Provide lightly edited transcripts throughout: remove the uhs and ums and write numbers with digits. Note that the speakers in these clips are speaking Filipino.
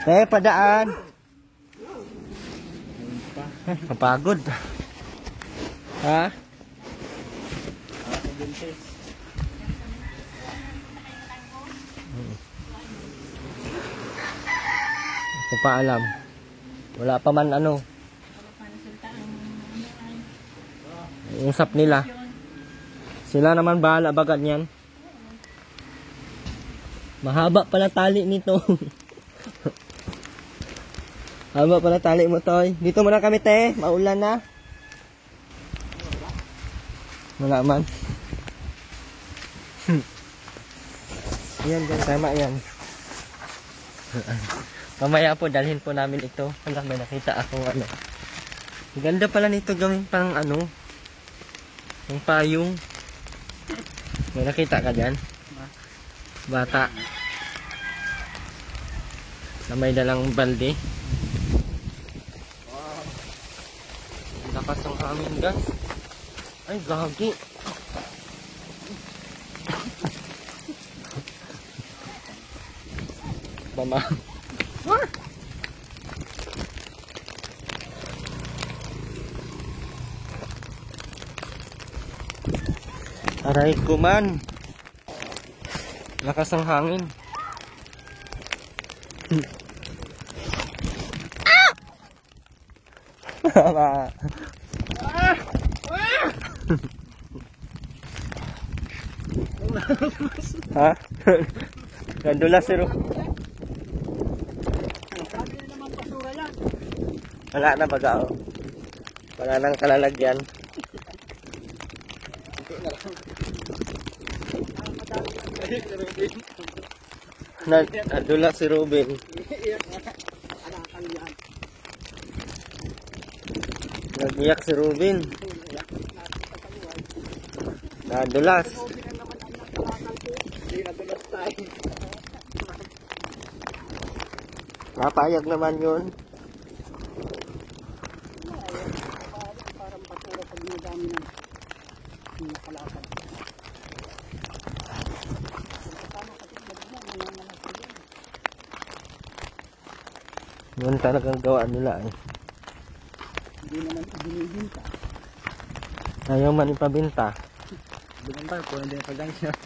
Padaan. Kapagod. Ha? Hindi ko pa alam. Wala pa man ano. Usap nila. Sila naman bahala bagad yan. Mahaba pala tali nito. Haba pala tali mo, Toy. Dito muna kami, te. Maulan na. Wala man. Yan, yan. Tama yan. Mamaya po, dalhin po namin ito. Wala, may nakita akong ano. Ganda pala nito gawin pang ano. Yung payong. May nakita ka dyan? Bata. Na may dalang balde. Wow. Lakas ng hangin, guys. Ay, gagi. Mama. Aray ko man. Lakas ng hangin. Ha? Gandulas sir. Wala na baga oh. Wala nang kalalagyan. Nadulas si Ruben. Nag-iyak si Ruben. Nadulas. Napayag naman yun. Yun talagang gawa nila eh. Hindi naman ibinibinta. Ayaw man ipabinta. Binanta po, hindi na pag-junk shop.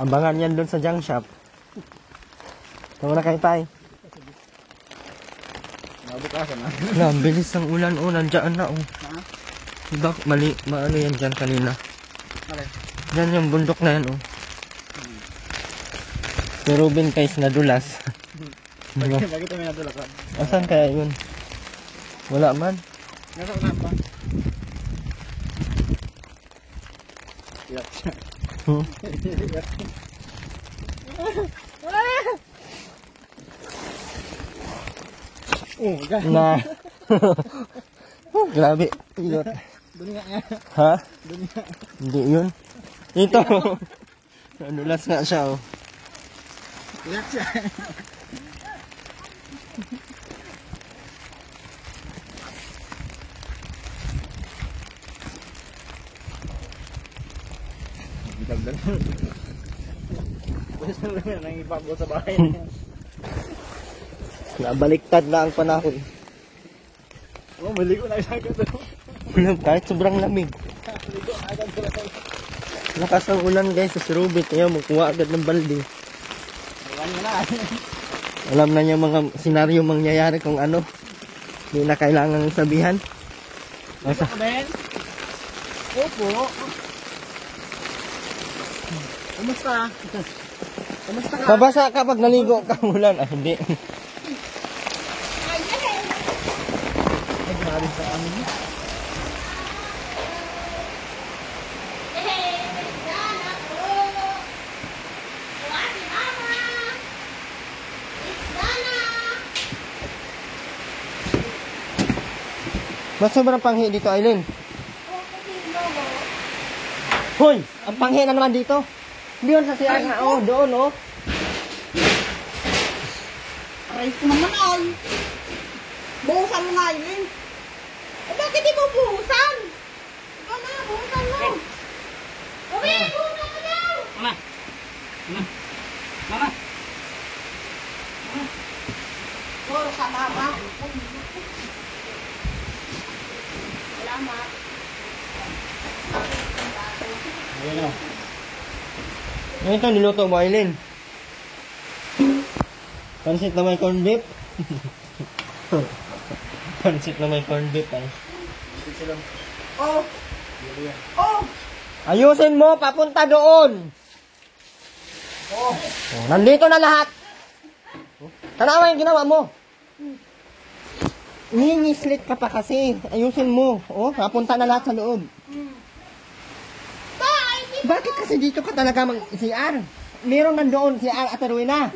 Abangan yan doon sa junk shop. Tama na kayo tayo. Nabukasan na. Ang bilis ng ulan oh, nandiyan na oh. Ha? Diba mali, maano yan dyan kanina? Okay. Yan yung bundok na yan oh. Si Ruben guys nadulas. Bakit may natulak ka? Asan kaya yun? Wala man. Nasa unahan pa? Iyak siya. Iyak siya. Oh, gano'n. Na. Grabe. Iyot. Dunya nga. Ha? Dunya. Hindi yun. Ito. Nadulas nga siya oh. Iyak siya. Dagdag. Basta lang nang ipago sa bahay. Nabaliktad na ang panahon. Oh, maligo na isa ka to. Kahit sobrang lamig. Maligo na agad ko lang. Lakas ang ulan guys sa Rubit. Ayaw magkuha agad ng balde. Awan mo na. Alam na niya mga senaryo mangyayari kung ano. Hindi na kailangan sabihan. Asa? Opo. Kumusta? Kumusta ka? Mabasa ka pag naligo ka ulan. Ah, hindi. Ay, grabe sa amin. Mas sobrang panghi dito, Aileen. Hoy! Ang panghi na naman dito. Doon sa CR na, oh, doon, oh. Aray ko naman ay. Buhusan mo nga yun. Eh, bakit di mo buhusan? Ikaw na, buhusan mo. Uwi, buhusan mo daw. Mama. Mama. Mama. siguro sa mama. Salamat. Ayan o. Ano ito niluto mo, Aileen? Pansit na may corned beef? Pansit na may corned beef, ay. Oh. Oh. Ayusin mo, papunta doon! Oh, nandito na lahat! Tanawa yung ginawa mo! Ningislit ka pa kasi. Ayusin mo. Oh, papunta na lahat sa loob. Bakit kasi dito ka talaga mag-CR? Meron nandoon CR at Rowena.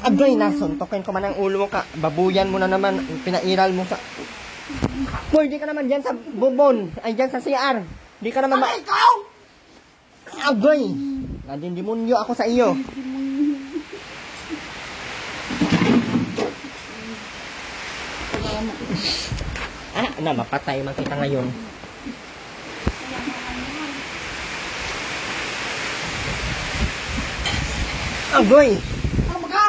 Abay, nasuntokin ko man ang ulo mo ka. Babuyan mo na naman. Pinairal mo sa... Pwede ka naman dyan sa bubon. Ay, dyan sa CR. Di ka naman Ikaw! Abay! Nadindimonyo ako sa iyo. Mapatay man kita ngayon. Agoy! Ano ba ka?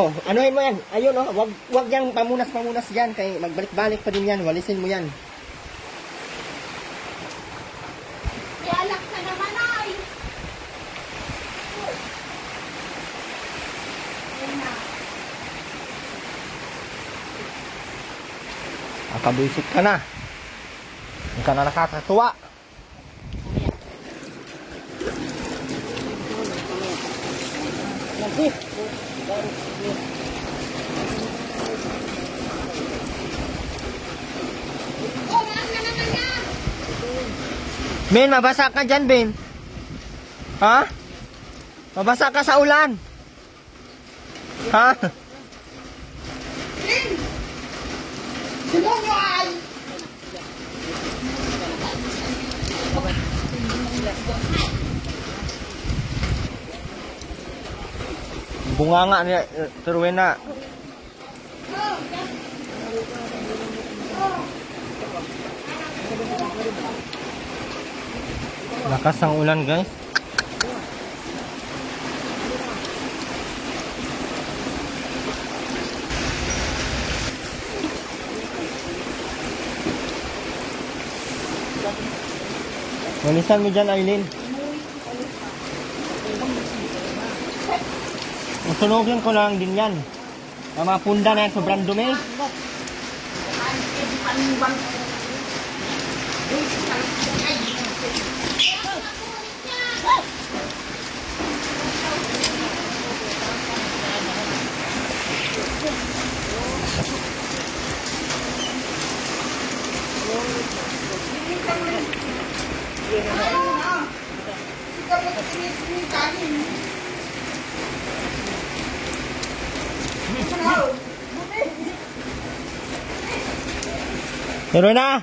Oh, anuhin mo yan. Ayun, oh. Wag yang pamunas-pamunas yan. Kay magbalik-balik pa din yan. Walisin mo yan. May alak ka naman ay. Ayun na. Nakabuisit ka na. Hindi ka na nakakatuwa. Oh, ano na naman yan? Ben, mabasa ka dyan, Ben. Ha? Mabasa ka sa ulan. Ha? Lin! Demonyo ay! Bunganga ni Rowena. Lakas ang ulan, guys. Walisan mo dyan, Aileen. Sunugin ko lang din yan. Ang mga punda na yan, sobrang dumi. Pero na!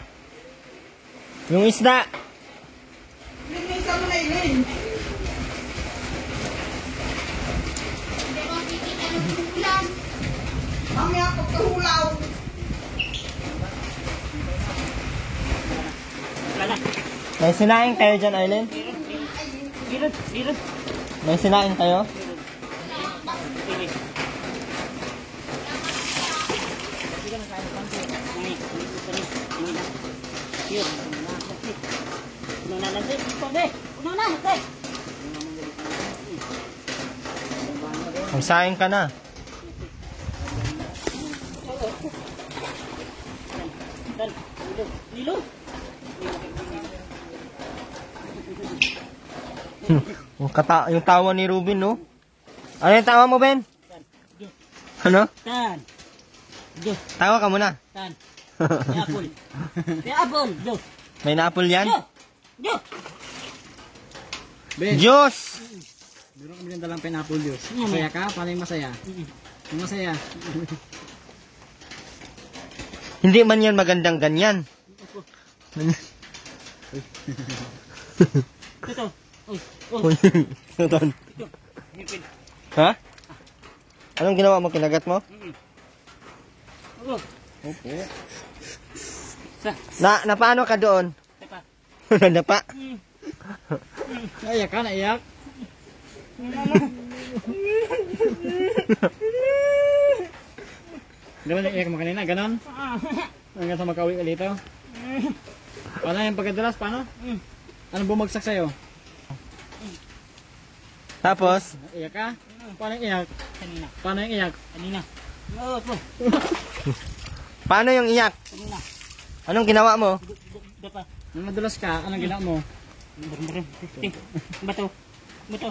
Yung isda! Linisan mo na yun. Mamaya pagkahulaw. May sinaing kayo dyan, Aileen? Dirod. May sinaing kayo? Magsaing ka na. Lilo. Yung tawa ni Ruben, no? Ano yung tawa mo, Ben? Ano? Tan. Do. Tawa ka muna. Tan. May apple. May apple. Do. May na-apple yan? Do. Diyos! Meron kami dalang pineapple juice. Masaya ka? Paano yung masaya? Yung masaya. Hindi man yan magandang ganyan. Ito. Tuton. Ha? Anong ginawa mo? Kinagat mo? Opo. Na paano ka doon? Tepa. Nadapa. Naiyak ka, naiyak. Di ba naiyak mo kanina? Ganon? Hanggang sa makauwi ka dito? Paano yung pagkadalas? Paano? Anong bumagsak sa'yo? Tapos, Iyak ka? Paano yung iyak? Kanina. Paano yung iyak? Kanina. Oo, po. paano yung iyak? Kanina. Anong ginawa mo? Dapa. Nung nadulas ka, anong ginawa mo? Bato. Bato.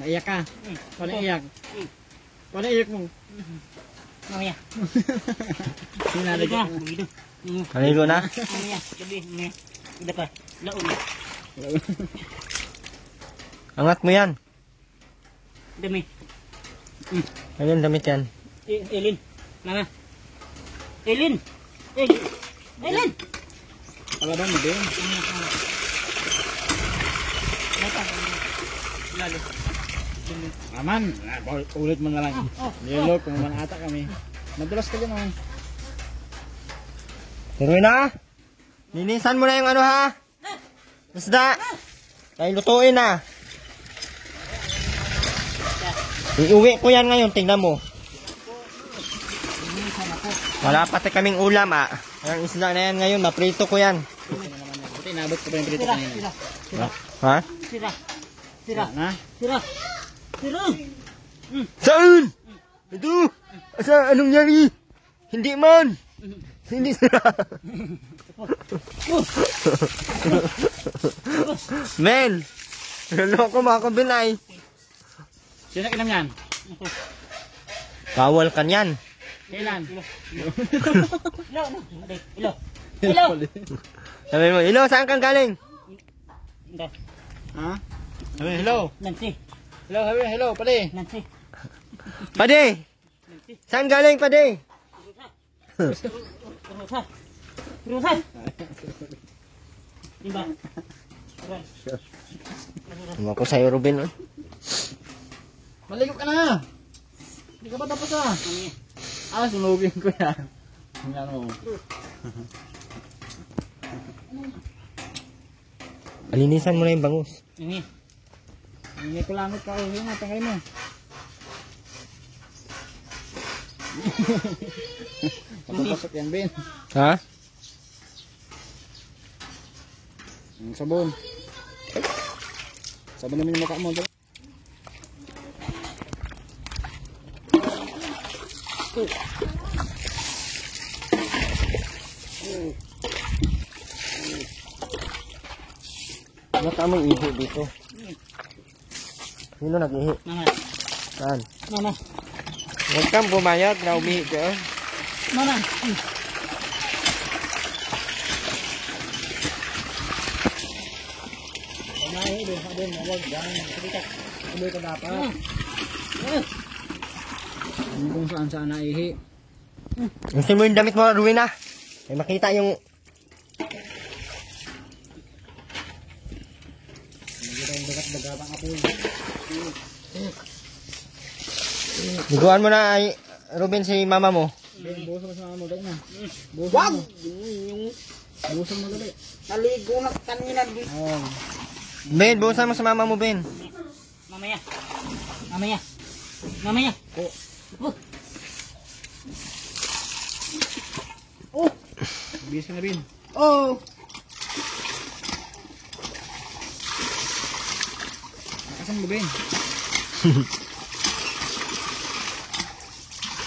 Naiyak ka? Paano yung iyak? Paano yung iyak mo? Mamaya. Sinalig ka. Bugido. Naligo na? Mamaya. Gabi. Mamaya. Dapa. Laon. Angat mo yan. Dami. Ayun, damit yan. Elin. Mama. Elin. Elin. Elin. Palaban mo din. Dapa. Lalo. Aman, ulit mo na lang. Nilolok, kumaman ata kami. Nadulas ka dyan oh. Tuloy na. Linisan mo na yung ano ha. Isda. Ay, lutuin na. Iuwi ko yan ngayon, tingnan mo. Wala pati kaming ulam ah. Ang isda na yan ngayon, naprito ko yan. Buti nabot ko pa yung prito kanina. Ha? Sira. Sira. Na? Sira. Sira. Saan? Ito. Asa, anong nyari? Hindi man. Hindi sila. Men. Naloko mga kabinay. Sino kinam yan? Bawal ka yan. Kailan? Ilo. Ilo. Ilo. Sabi mo, Ilo, saan kang galing? Ilo. Ha? Sabi, hello. Nancy. Hello, sabi, hello, pali. Nancy. Pade. Saan galing, Pade? Rusa. Rusa. Diba? Ano ko sa'yo, Ruben? Oh. Maligo ka na. Hindi ka pa tapos ah. Sunugin ko yan. Ang ano. Alinisan mo na yung bangus. Ini. Hindi ko langot ka. Hindi nga, tangay mo. Papapasok yan, Ben. Ha? Ang sabon. Sabon naman yung mukha mo. Ano tamang ihi dito? Sino nag-ihi? Mama. Saan? Mama. Huwag kang bumayag na umihi ka. Mama. Kumain din, sabihin mo, huwag dyan. Sabihin ka dapat. Hindi kung saan saan naihi. Gusto mo yung damit mo, Ruina? May makita yung... Hindi rin dagat-dagatang apoy. Liguan mo na, ay, Ruben, si mama mo. Ben, buso mo sa mga mo, dahil na. Buso mo. Buso mo dali. Naligo na kanina. Oo. Ben, buhusan mo sa mama mo, Ben. Mamaya. Mamaya. Mamaya. Oh! Busy na rin. Oh. Nakasan mo, Ben?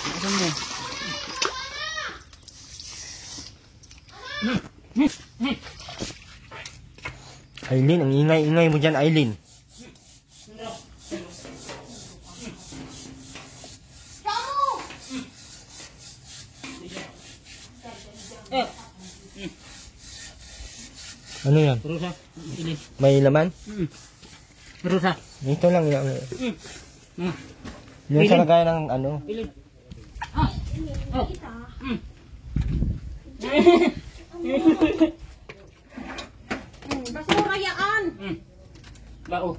Nakasan mo? Aileen, ang ingay-ingay mo dyan, Aileen. Ano yan? Rusa. Ilin. May laman? Rusa. Ito lang yan. Hmm. Yung sa lagay ng ano. Ilin. Ah. Oh. Basura yan. Bao.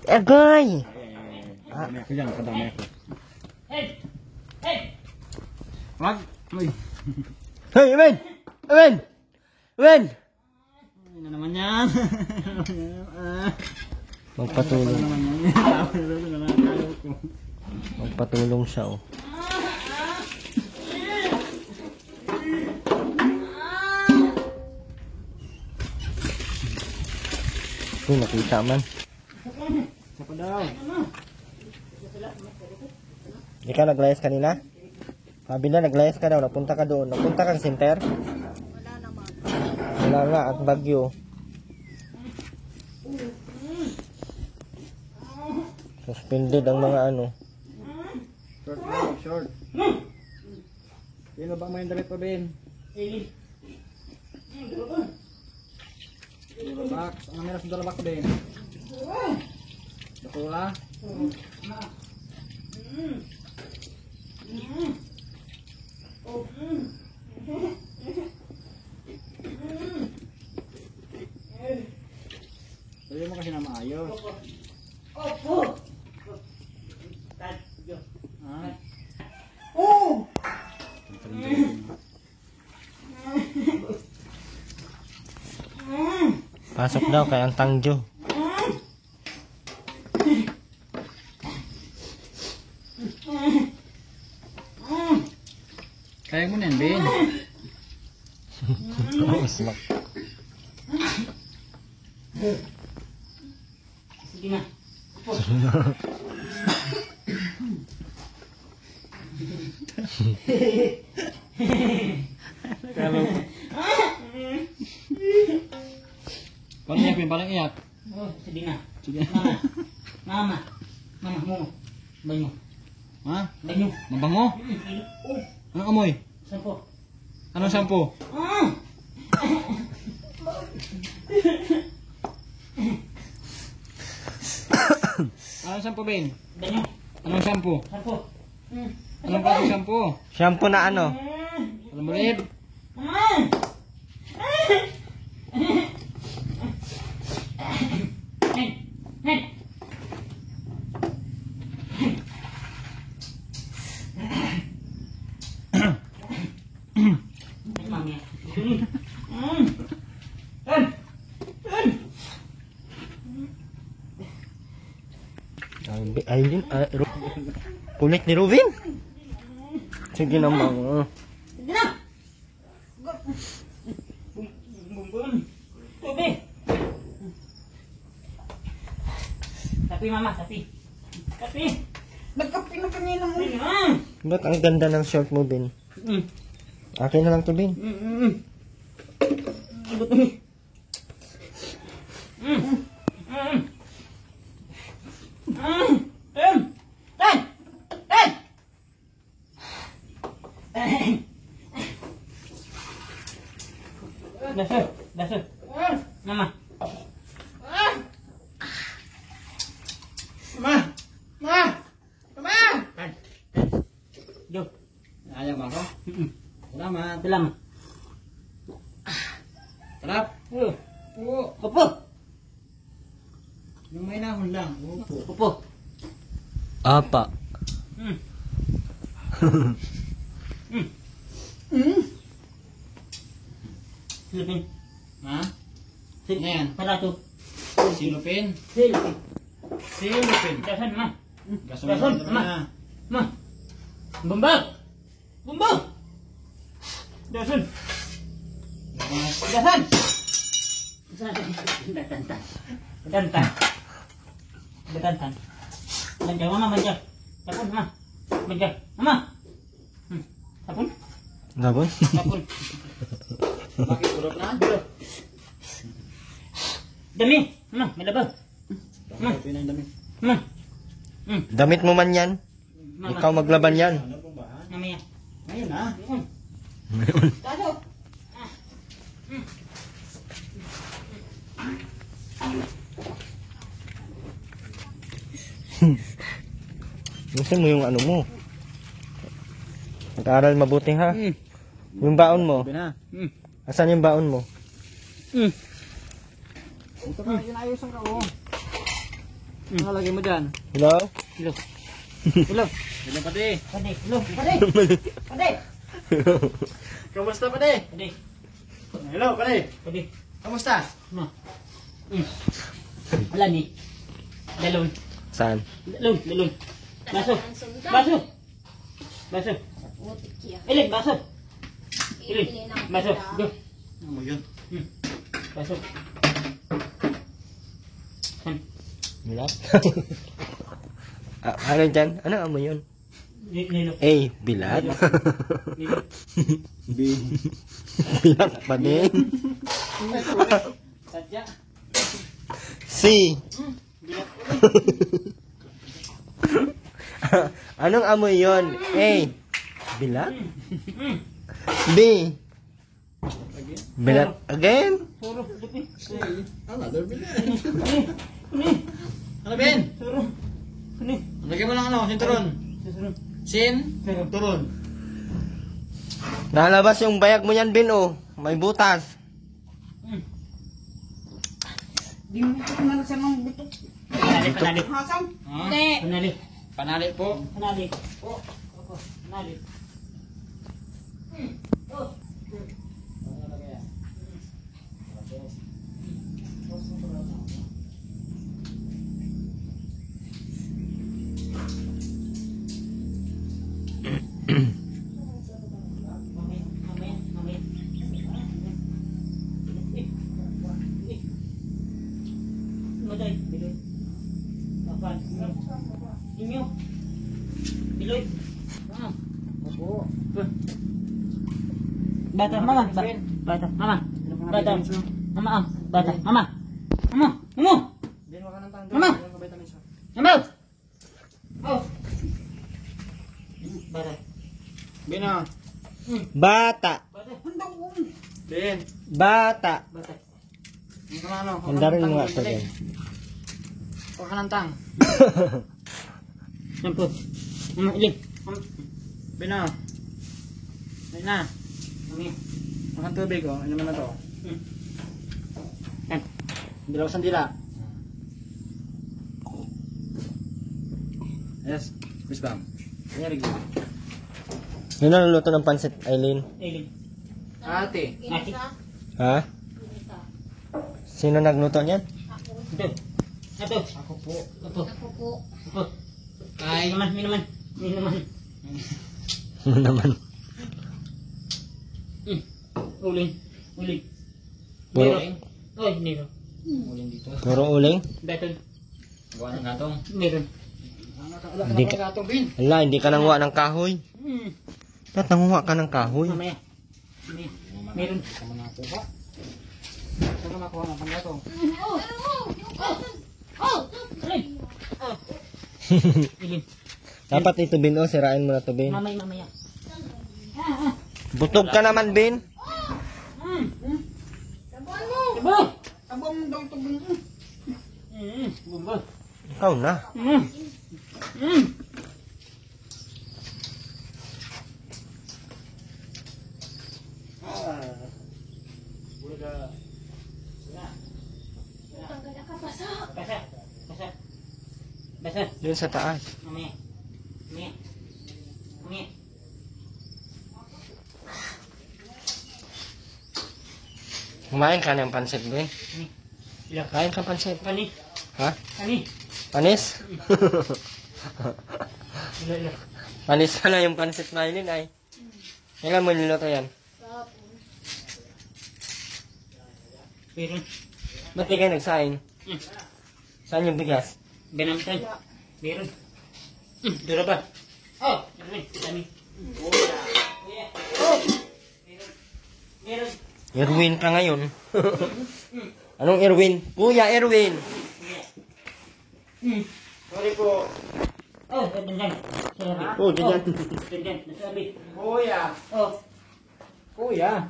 Agay! Kadami ako dyan, kadami ako. Hey. Hey. Wag! Uy! Hey, Ewen! Ewen! Ewen! Ano na naman yan? Magpatulong. Ano naman yan? Magpatulong siya, oh. Uy, nakita man. Isa pa daw. Di ka naglayas kanina? Sabi na, naglayas ka daw. Napunta ka doon. Napunta kang center? Wala naman. Wala nga, at Bagyo. Suspended ang mga ano. Short daw, short. Sino bang may damit pa, Ben? Dalabak. Ano meron sa dalabak, Ben? Bakula? Pwede mo kasi na maayos. Ah. Oh! Pasok daw kay ang tangjo. Kaya mo na yan, Ben. Ismak. Sige na. Paano iyak, Ben? Paano iyak? Oh, sige na. Sige. Mama. Mama mo. Banyo. Ha? Banyo. Mabango? Oh, Anong amoy? sampo. Anong shampoo? Anong shampoo, Ben? Banyo. Anong shampoo? Sampo. Anong klaseng shampoo? Shampoo na ano? Alam mo rin? Mami. Ayun, kulit ni Rubin. Sige naman. Sige na. Tubi. Tapi mama, tapi. Tapi. Nagkapi na kanina mo. Ba't ang ganda ng short mo, Ben? Akin na lang to, Ben. Dasar, dasar. Mama. Jo. Ayaw ba ako? Salamat. Salamat. Sarap. Oo. Opo. Yung may nahon lang. Opo. Opo. Apa. Silipin. Ha? Ano yan? Palato. Silupin. Silipin. Silupin. Dasan, ma. Gaso Gason, na. Ma. Bumbag. Bumbag. Dasan. Dasan. Datantan. Datantan. Datantan. Manjang, mama, manjang. Tapon, ma. Manjang. Mama. Tapon. Gabon? Tapon. Bakit urok na? Dami. Mama, may labaw. Bakit yun ang dami? Mama. Damit mo man yan. Mama. Ikaw maglaban yan. Ano pong ba? Mamaya. Ngayon ha? Tato. Gusto mo yung ano mo. Mag-aral mabuti ha. Yung baon mo. Sabi na. Asan yung baon mo? Ito ka, yun ayos ang kao. Ano lagay mo dyan? Hello? Hello. Hello. Hello pati. Pade. Hello. Pade. Pade. Kamusta pare? Pwede. Hello pare. Pwede. Kamusta? No. Wala ni. Dalon. Saan? Dalon. Baso. Baso. Ilin, baso. Ilin. Baso. Go. Ano mo yun? Baso. Bilat? Ano dyan? Ano amo yun? Nino. Bilat? Nino. Bilat pa din. Sadya. C. Anong amoy yun? A. Bilat? B. Bilat again? Suro. Lupi. Another billion. Ano Ben? Suro. Kuni. Lagyan mo lang ano, sinturon. Suro. Sin, turon. Nalabas yung bayag mo yan, Bin, oh. May butas. Di mo ito na sa mga buto. Panali. Hasang? Ha? Hindi. Panali. Panali po. Panali. Oh. Ako. Panali. Oh. Bata, mama, bata, mama, bata, mama, bata, mama, mama, Ben, waka ng tanto. Mama! Yung vitamins mo. mama, oh, bata, Ben ah. Bata. bata, Ben. Bata. bata, Yung ka na ano. waka Mandarin ng mo nga tang, ito Ben. din. Waka ng tang. sampo, mama, ilig, Ben ah. Ben na. mami, Waka ng tubig oh. Inuman na to. yan, Dilaw sandila. Yes. Wisdom. Kanya rin. Yun ang luto ng pansit, Aileen. ilig, Ate. nati, Ha? Sino nagluto niyan? ito, ito, Ako po. ito, Ako po. ito, ay, naman, Ano naman? uling, Puro, oh, nero, Muling dito. puro uling? beton, Gawa ng gatong. meron, Hindi ka, Gatong bin. ala, hindi ka nanguha ng kahoy. Ba't nanguha ka ng kahoy? mamaya, meron, Sa mga kuha. Saan ka makuha ng panggatong? alay, ilig, Dapat ito, Bin, oh. Sirain mo na ito, Bin. mamaya, Butog ka naman, Bin. Tabuan mo. ibo, Tabuan mo daw ito. bumbo, Ikaw na. basa, Yun sa taas. mamaya, Kumain ka ng pansit, Bin. ilang, Kain ka pansit. kani, Ha? kani, Panis? ilang, Panis pala yung pansit na Aileen, ay. Kailan mo niluto yan? meron, Ba't di kayo nagsaing? Saan yung bigas? benamtan, meron, dura ba? Oh, kani, meron, Erwin ka ngayon. Anong Erwin? Kuya Erwin! Sorry po. oh, dandan, sabi, Oh, dandan. dandan, nasabi, Kuya. oh, Kuya.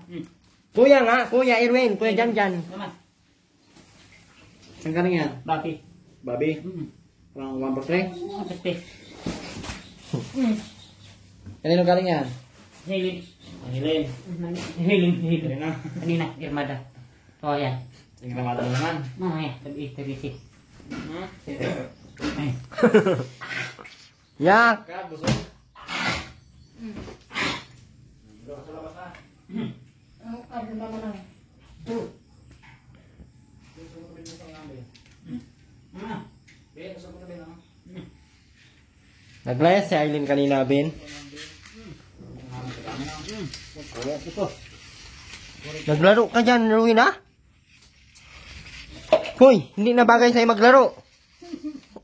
Kuya nga, Kuya Erwin, Kuya Janjan. naman, Saan ka na yan? bapi, Babi. Parang 1 per 3. kape, Kanino galing yan? hilin, Hilin. hilin, na. kanina, irmada, oh, yan, Tingnan naman naman. mamaya, tabi, ay, Yak! Ka, busog. Ang ano naman na. Naglayas si Aileen kanina, Ben. Naglaro ka dyan, Rowena? Hoy, hindi na bagay sa'yo maglaro.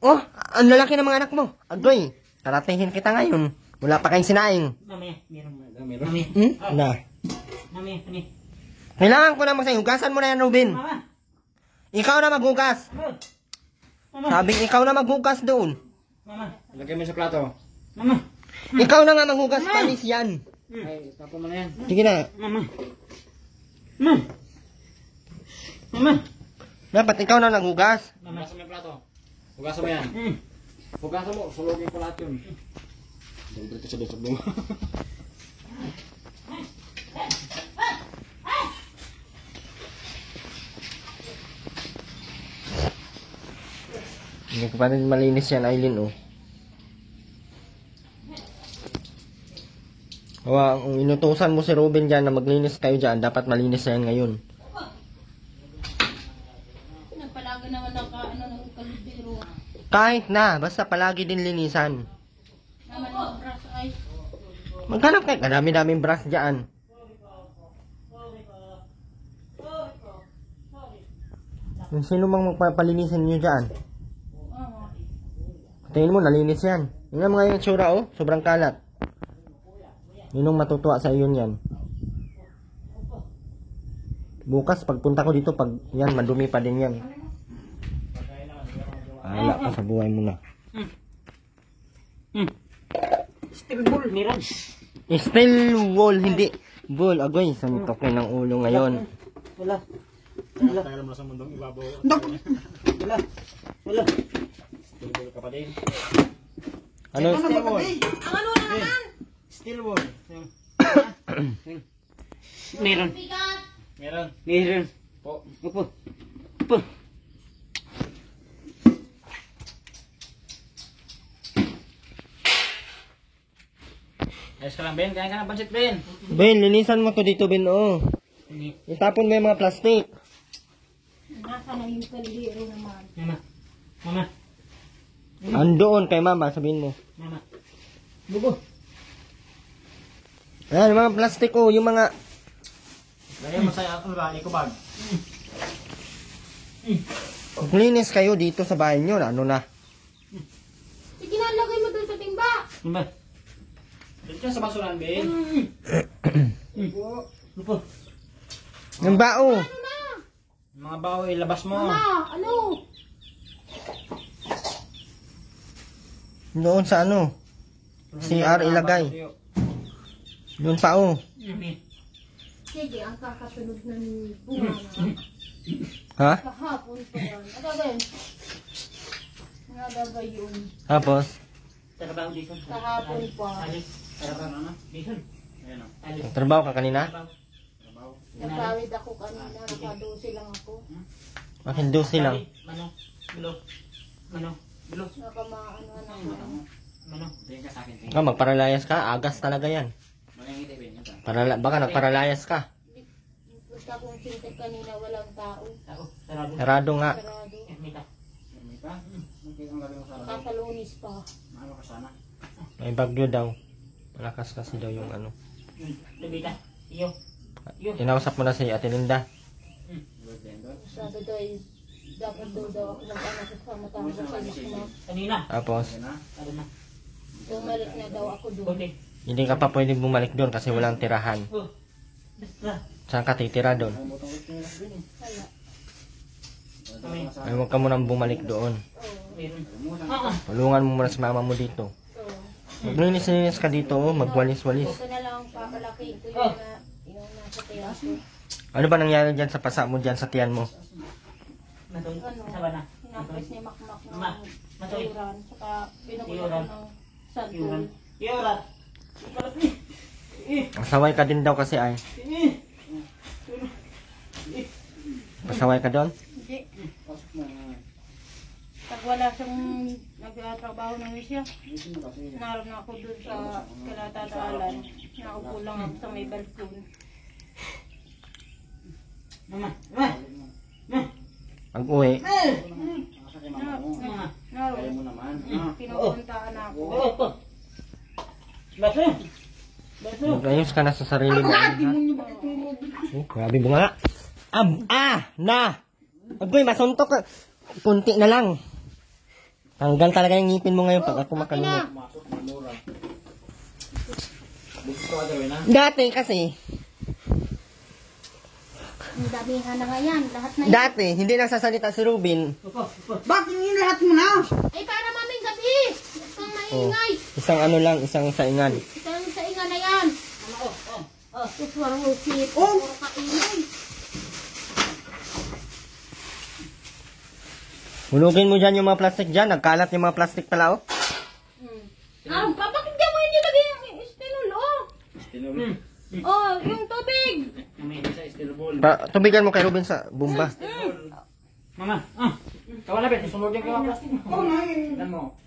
Oh, ang lalaki ng mga anak mo. Agoy, karatihin kita ngayon. Wala pa kayong sinaing. Mami, meron. Meron. Mami. Na. Mami, ani. Kailangan ko na mo sa'yo. Hugasan mo na yan, Ruben. Mama. Ikaw na maghugas. Mama. Sabing ikaw na maghugas doon. Mama. Lagay mo sa plato. Mama. Ikaw na nga maghugas, panis yan. Ay, tapon mo na yan. Sige na. Mama. Mama. Mama. Dapat ikaw na naghugas. Hugasan mo yung plato. Hugasan mo yan. Hugasan mo, sulugin ko lahat yun. Dito sa dito mo. Hindi ko pa rin malinis yan, Aileen, oh. Kung inutusan mo si Ruben dyan na maglinis kayo dyan, dapat malinis na yan ngayon. Pinagpalaga naman ang ano ng kalibiro. Kahit na, basta palagi din linisan. Naman ang brush ay. Maghanap kayo, kadami-daming brush dyan. Yung sino mang magpapalinisan nyo dyan? Tingin mo, nalinis yan. Yun ang mga yung tsura, oh. Sobrang kalat. Yun ang matutuwa sa iyo yan. Bukas, pagpunta ko dito, pag yan, madumi pa din yan. Wala ka sa buhay mo na. Steel ball, meron. Steel wall, hindi. Ball, agoy, santok ng ulo ngayon. Wala. Tagal mo sa mundong ibabaw. Wala. Wala. Tulog ka pa din. Ano? Steel wall. Ang ano na naman? Steel wall. Meron. Bigat. Meron. Meron. Po. Upo. Upo. Ayos ka lang, Ben. Kain ka ng pansit, Ben. Ben, linisan mo to dito, Ben, oh. Ini. Itapon mo yung mga plastic. Nasa na yung kalibiro naman. Mama. Mama. Andoon kay mama, sabihin mo. Mama. Bugo. Ayan, yung mga plastic, oh, yung mga... Lagay mo sa eco bag. Maglinis kayo dito sa bahay nyo, ano na. Sige na, lagay mo dun sa timba. Mama. Dito sa basuran, Ben. Upo. Yung bao. Ano na? Mga bao, ilabas mo. Ma, ano? Doon sa ano. CR ilagay. Doon pa, oh. Mami. Sige, ang kakasunod ng bunga na. Ha? Kahapon pa yan. Agagay. Agagay yun. Tapos? Trabaho dito. Kahapon pa. Ali. Trabaho ano? Dito. Ayan o. Ali. Nagtrabaho ka kanina? Trabaho. Nakawid ako kanina. Nakadosi lang ako. Bakit 12 lang? Mano. Bilo. Mano. Bilo. Nakamaano na ako. Mano. Tingin ka sa akin, tingin. Magparalayas ka, agas talaga yan. Magangiti, Ben. Yan ta. Baka nagparalayas ka. Basta kung sintek kanina walang tao. Tao. Sarado. Sarado nga. Sarado. Mita. May pa? Okay, ang gagawin mo sa araw. Kakalunis pa. Maano ka sana? May bagyo daw. Malakas kasi daw yung ano. Lubita. Iyo. Iyo. Kinausap mo na si Ate Linda. Good, Ben. Good. Sabi daw ay dapat daw ako mag-anak sa matapos sa anak mo. Kanina. Tapos, Okay na? Ano na? Bumalik na daw ako doon. Kunti. hindi ka pa pwedeng bumalik doon kasi walang tirahan. Oh. Basta. Saan ka titira doon? Ang butong wait nila, Ben. Wala. Kami. Ay, huwag ka munang bumalik doon. Oo. Meron. Muna. Tulungan mo muna si mama mo dito. Oo. Maglinis-linis ka dito, oh, magwalis-walis. Ito na lang papalaki. Ito yung nasa tiyan ko. Ano ba nangyari dyan sa pasa mo dyan sa tiyan mo? Matoy. Ano? Saba na. Hinapres ni Makmak ng Ma. Matoy. ayuran. Saka pinukulat Ayuran. ko ng santol. Iuran. Iuran. Ipalapin. Pasaway ka din daw kasi ay. Pasaway ka doon? Hindi. Pasok mo. Pag wala siyang nagtatrabaho na siya. Naroon na ako dun sa kalatatalan. Naupo lang ako sa may balkon. Mama. Mama. Mama. Pag uwi, Naroon. Pinupuntaan ako. Opo. Baso. Baso. mag-ayos ka na sa sarili mo. Ha? Oh, grabe mo nga. Na! Agoy, masuntok ka. Kunti na lang. Hanggang talaga yung ngipin mo ngayon pag ako makalunod. Dati kasi, Ang damihan na nga yan. Lahat na yan. dati, hindi nagsasalita si Ruben. Bakit yung lahat mo na? Ay, para maming gabi. Itong maingay. Isang ano lang, isang saingan. Itong sa inga na yan. Ito parang usit. Puro kaingay. Hulugin mo dyan yung mga plastic dyan. Nagkalat yung mga plastic pala, oh. Bakit di mo hindi lagay yung istinulo? Oh, yung tubig. Tubigan mo kay Ruben sa bumba. Mama. Kawan lapit. Susunodin ka mga plastic. Dan mo.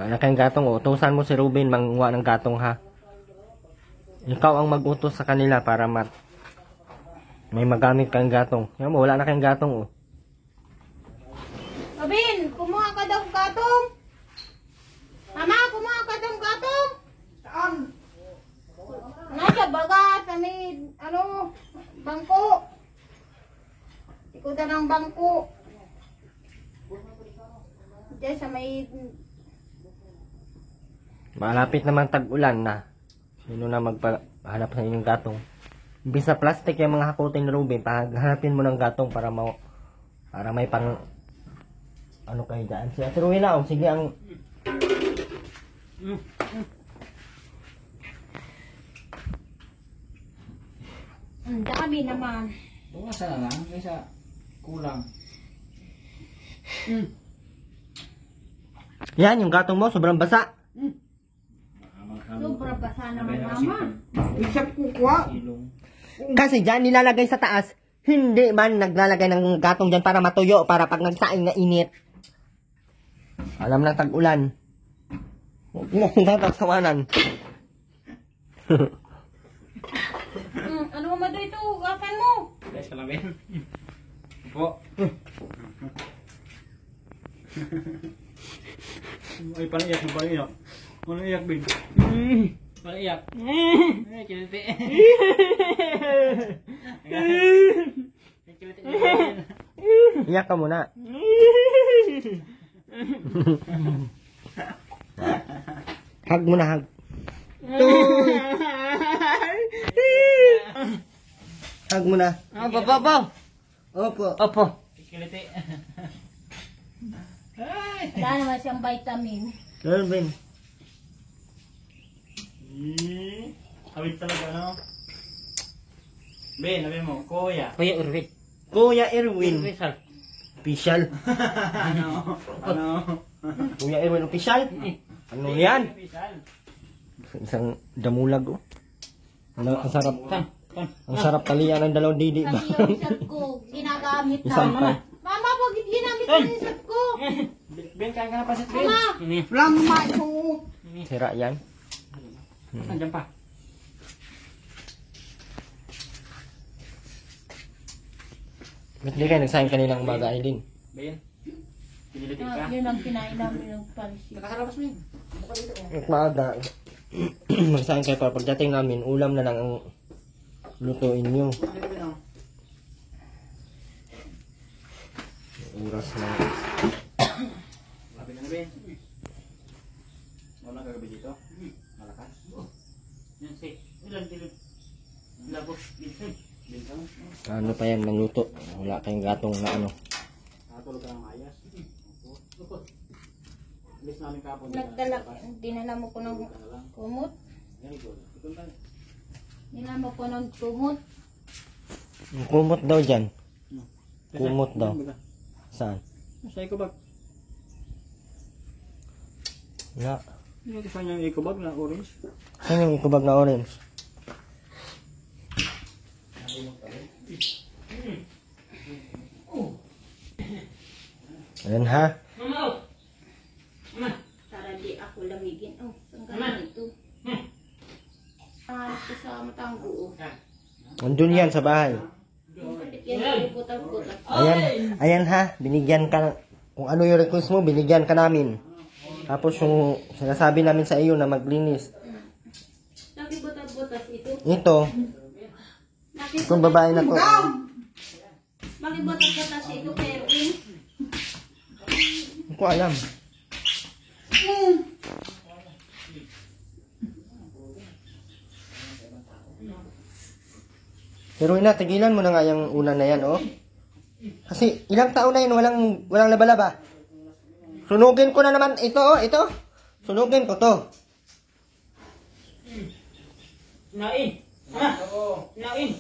Wala kayong gatong, utusan mo si Ruben manguha ng gatong, ha. Ikaw ang mag-utos sa kanila para may magamit kang gatong. Yan mo, wala na kayong gatong, oh. Robin, kumuha ka daw gatong. Mama, kumuha ka daw gatong. Saan? Nasa baga, sa may, bangko. Ikutan ng bangko. Diyan sa may, Malapit naman tag-ulan na. Sino na magpahanap sa inyong gatong? Imbis sa plastic yung mga hakutin ni Ruben, hanapin mo ng gatong para may pang ano kayo dyan. Si Ate Rowena, oh, sige ang ang dami naman. Bukasan na lang, kaysa kulang. yan, yung gatong mo, sobrang basa. Sobra basa naman, mama. Kasi dyan, nilalagay sa taas, hindi man naglalagay ng gatong dyan para matuyo, para pag nagsaing na init. Alam na tag-ulan. Huwag mo kong tatawanan. Ano mo ba ito? Gapan mo. Guys, kalabin. Po. Ay, paniyak, paniyak. Ano iyak, Bin? Paniyak. Ay, kiliti. Kiliti. Iyak ka muna. Hug mo na, hug. Hug mo na. Opo. Opo. Kiliti. Wala naman siyang vitamin. Ruben. Awit talaga, no? Ben, sabi mo, kuya. Kuya Urwin. Kuya Erwin. Rizal. Official. Ano? Kuya Erwin official. Ano yan? Official. Isang damulag, oh. Ang sarap. Tan. Ang sarap talian ng dalawang didi ba? Kasi yung shot ko, ginagamit Isang na. pa. Mama, wag ginamit ko yung shot ko. Ben, kaya ka na pa sa Ben. Mama, Ini. wala mo ito. Sira yan. Andiyan pa. Ba't di kayo nagsayang kaninang umaga ay din? Ben, pinilitin ka. Yun ang kinain namin ng pansit. Nakaharapas mo yun. At maaga, magsayang kayo para pagdating namin, ulam na lang ang lutuin nyo. Oras na. Lapit na na, Ben. Wala kagabi dito. Malakas. Yan si. Ilan bilog. Labo. Bilog. Bintang. Ano pa yan, magluto. Wala kayong gatong na ano. Nakatulog ka ng ayas. Alis namin kapon. Dinala mo ko ng kumot. Yan, ito. Ikon tayo. Dinala mo ko ng kumot. Kumot daw dyan. Kumot daw. Saan? Sa ko ba? Wala. Yung isa niyang eco bag na orange. Saan yung ikubag na orange? Ayan ha. Mama, oh. Mama. Para di ako lamigin. Oh, saan galing ito? Ito sa matanggo. Nandun yan sa bahay. Balik yan, butas-butas. Ayan ha. Binigyan ka. Kung ano yung request mo, binigyan ka namin. Tapos yung sinasabi namin sa iyo na maglinis. Lagi butas-butas ito. Ito, itong babae na to. Lagi butas-butas ito, pero Hindi ko alam. Pero ina, tigilan mo na nga yung una na yan, oh. Kasi ilang taon na yun, walang labalaba. Sunugin ko na naman ito, oh, ito. Sunugin ko to. Nain. Mama. Nain.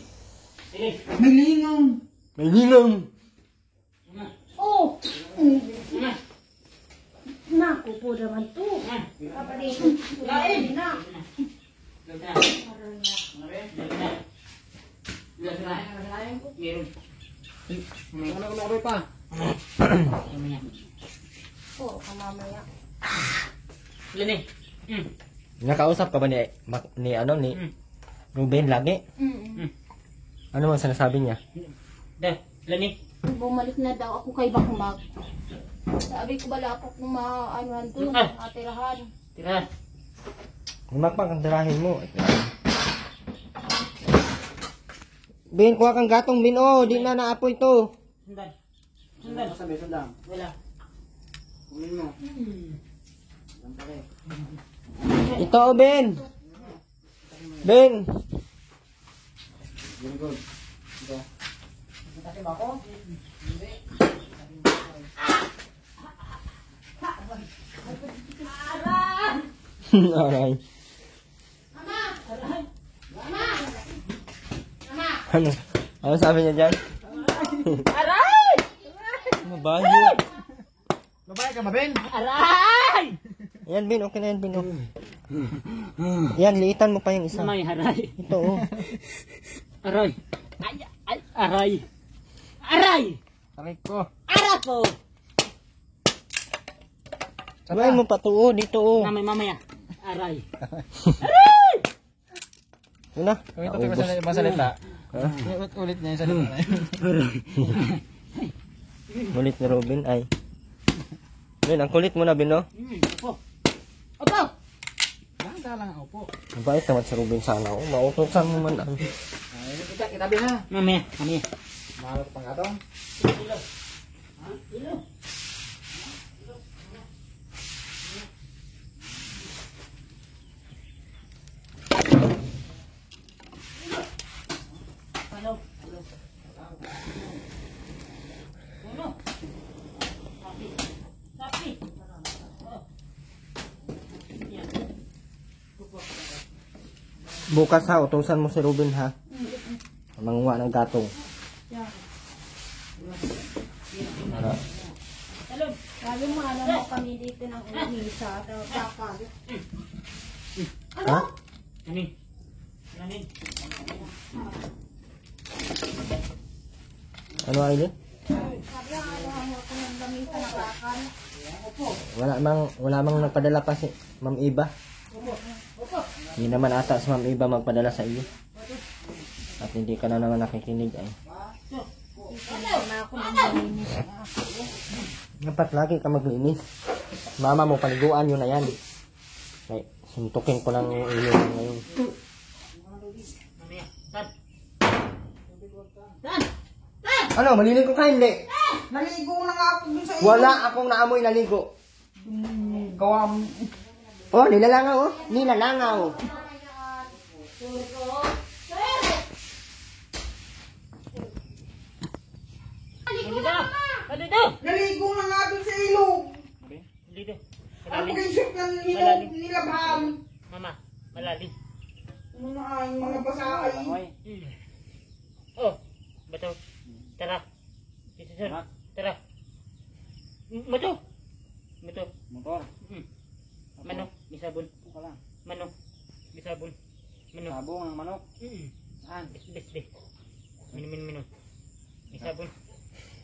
Sige. May lingang. Mama. oh! Mama. Naku po naman to. Mama. Kapatid, Kain. na. Meron na. Meron. Ano pa? Mamaya. Oh, kamamaya. Ilan eh? Nakausap ka ba ni Ruben lagi? Ano mo sinasabi niya? Ilan eh? Bumalik na daw ako kay Bakmag. Sabi ko bala ako kung maanuhan to, atirahan. Tira. Magpagkandarahin mo. Bin, kuha kang gatong, Bin. Oh, di na naapoy to. Sundan. Sundan. Sabi, sandang. Wala. Kunin mo. Ito, oh, Ben. Ben. Very good. Ito. Aray. Ano? Ano sabi niya dyan? Aray! Mabayo. Babae ka ba, Ben? Aray! Ayan, Ben. Okay na yan, Ben. Oh. Yan, liitan mo pa yung isa. May haray. Ito, oh. Aray. Ay, ay, aray. Aray! Aray ko. Aray ko! Sabayin mo pa to, oh. Dito, oh. Mamaya. Aray. Yun na. Ito yung masalita. Ha? Ulit niya yung salita na yun. Kulit ni Robin, ay. Ben, ang kulit mo na, Ben, no? Opo. Opo! Landa lang ako po. Mabait naman si Robin sana, oh. Mautosan mo man, ang. Itabi na. Mamaya. Mahal ko pang atong. Ano? Ano? Sapi. Bukas ha, utusan mo si Robin ha. Manguha ng gatong. Para. Talon. Sabi mo, alam mo kami dito ng umisa. Bakal. Ha? Anin. Anin. Ano, Aileen? Sabi ang alam mo kung ng lamisa na bakal. Wala mang nagpadala pa si Ma'am Iba. Hindi naman ata si Ma'am Iba magpadala sa iyo. At hindi ka na naman nakikinig ay. Dapat lagi ka maglinis. Mama mo, paliguan yun na yan. Ay, suntukin ko lang yung ilo ngayon. Mamaya. Tad. Ano, maliligo ka hindi? Naligo na nga ako dun sa Wala akong naamoy naligo. Gawam. Oh, nilalangaw oh. Nilalangaw. Dito. Dito. Naligo na nga dun sa ilog. Dito. Ang Malalim. pag-isip ng ilog, nilabhan. Mama. Malalim. Ano na ay, mga basahay. Oh. Bato. Tara. Dito sir. Tara. Bato. Bato. Motor. Mano. May sabon. Di. Minum. May sabon.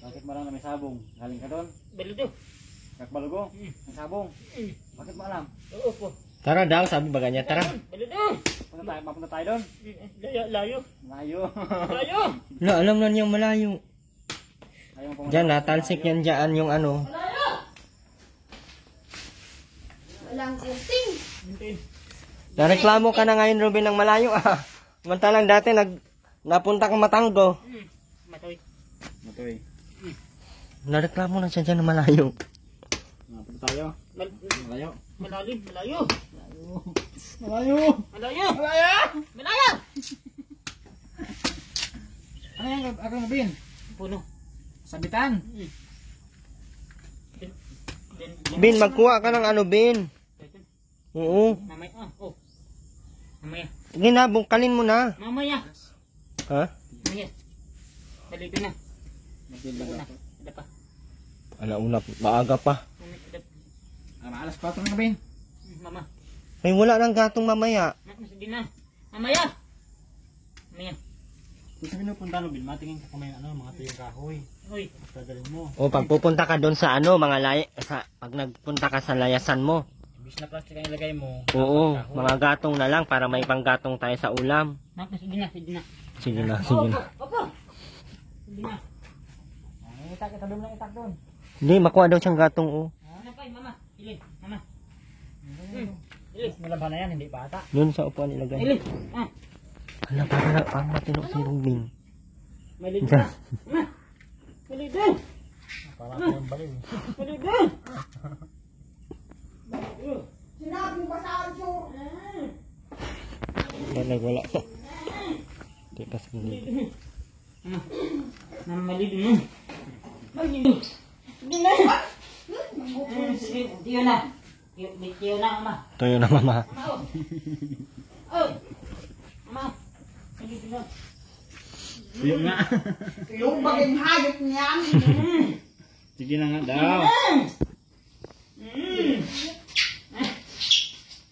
Bakit mo alam na may sabong? Galing ka doon? Baludo. Kakbalugo? May sabong? Bakit mo alam? Oo po. Tara daw, sabi ba ganyan, tara. Baludo. Mapunta tayo doon? Layo. Layo. Layo. Wala, alam na niyang malayo. Ayaw mo pumunta. Diyan, natalsik yan dyan yung ano. Walang kuting. Nareklamo ka na ngayon, Ruben, ng malayo ah. Mantalang dati napunta kang Matanggo. Matoy. Matoy. Nareklamo na siya dyan ng malayo. Mapunta tayo. Malayo. Malalim. Malayo. Malayo. Malayo. Malayo. Malayo. Ano yan? Akong nabin? Puno. Sabitan. Bin, magkuha ka ng ano, Bin. Oo. Mamaya. Oh. Mamaya. Ginabungkalin mo na. Mamaya. Ha? Mamaya. Dalipin na. Ada pa. Alauna, maaga pa. Alas 4 na nabin. Mama. Ay, wala nang gatong mamaya. Sige na. Mamaya. Mamaya. Kung sabi mo punta nabin, matingin ka kamay mga tuyong kahoy. Hoy. Dadalhin mo. O, pag pupunta ka doon sa ano, pag nagpunta ka sa layasan mo. Bis na plastic ang ilagay mo. Oo, mga gatong na lang para may panggatong tayo sa ulam. Sige na. Sige na, sige na. Opo. Sige na. Itak ka doon lang itak doon. Hindi, makuha daw siyang gatong, oh. Ano pa, mama? Ilin, mama. Malabhan na yan, hindi pa ata. Yun sa upuan ilagay. Ilin. Ah. Hala, parang matino si Ruben. Malido. Diyan. Mama. Malido. Parang yung baliw. Malido. Sinabi mo ba sa akin Wala. Hindi pa sa hindi. Mama, malido mo. Malido. Sige na. Sige, tiyo na. Tiyo na, mama. Tuyo na, mama. Oh. Mama. Malido na. Tuyong nga. yung bagay hayop niyan. Sige na nga daw.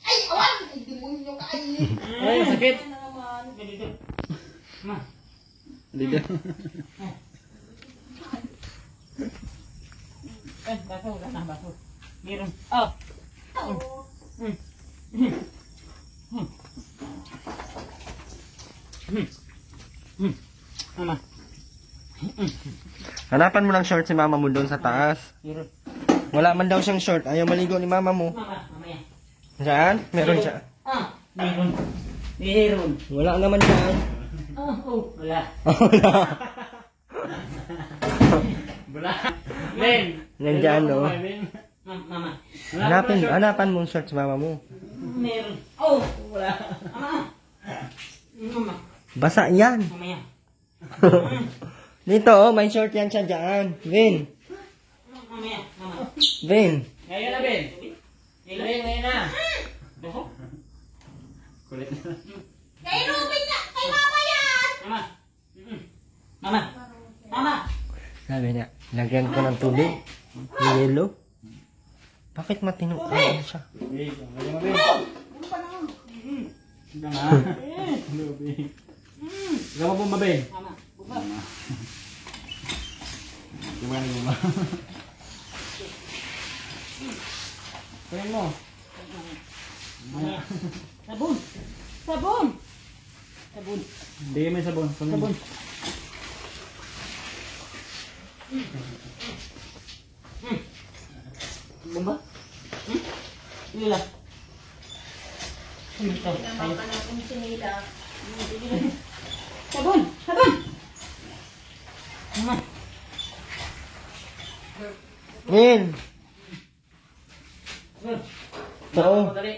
Ay, awan! Ay, demonyo ka ay. Ay, sakit. Malido. Mama. Dito. Baso, wala na, baso. Meron. Oh. Mama. Hanapan mo ng short si mama mo doon sa taas. Meron. Wala man daw siyang short. Ayaw maligo ni mama mo. Mama, mamaya. Saan? Meron siya. Ah, meron. Meron. Wala naman dyan. Oh, wala. Wala. Bula. Len. Nandyan, no? Mama. Hanapan mo ng short si mama mo. Meron. Oh, wala. Mama. Mama. Basa yan. Mamaya. Dito, oh, may short yan siya dyan. Vin. Mamaya. Mama. Vin. Ngayon na, Ben. Ngayon na. Kulit na. Kay Ruben na! Kay mama yan! Mama. Mama. Mama. Sabi niya, lagyan ko ng tubig. Yung yellow. Bakit matino? Ano siya? Okay, ngayon na, Ben. Ano pa naman? Ika nga. Hello, Ben. Ikaw mo ba, Ben? Mama. Buka. Gimana mo ba? Kunin mo. Mamaya. Sabon. Sabon. Sabon. Hindi may sabon. Sabon. Bomba? Lila. Ito. Sabon! Sabon! Mama. Vin. Oo. Dali.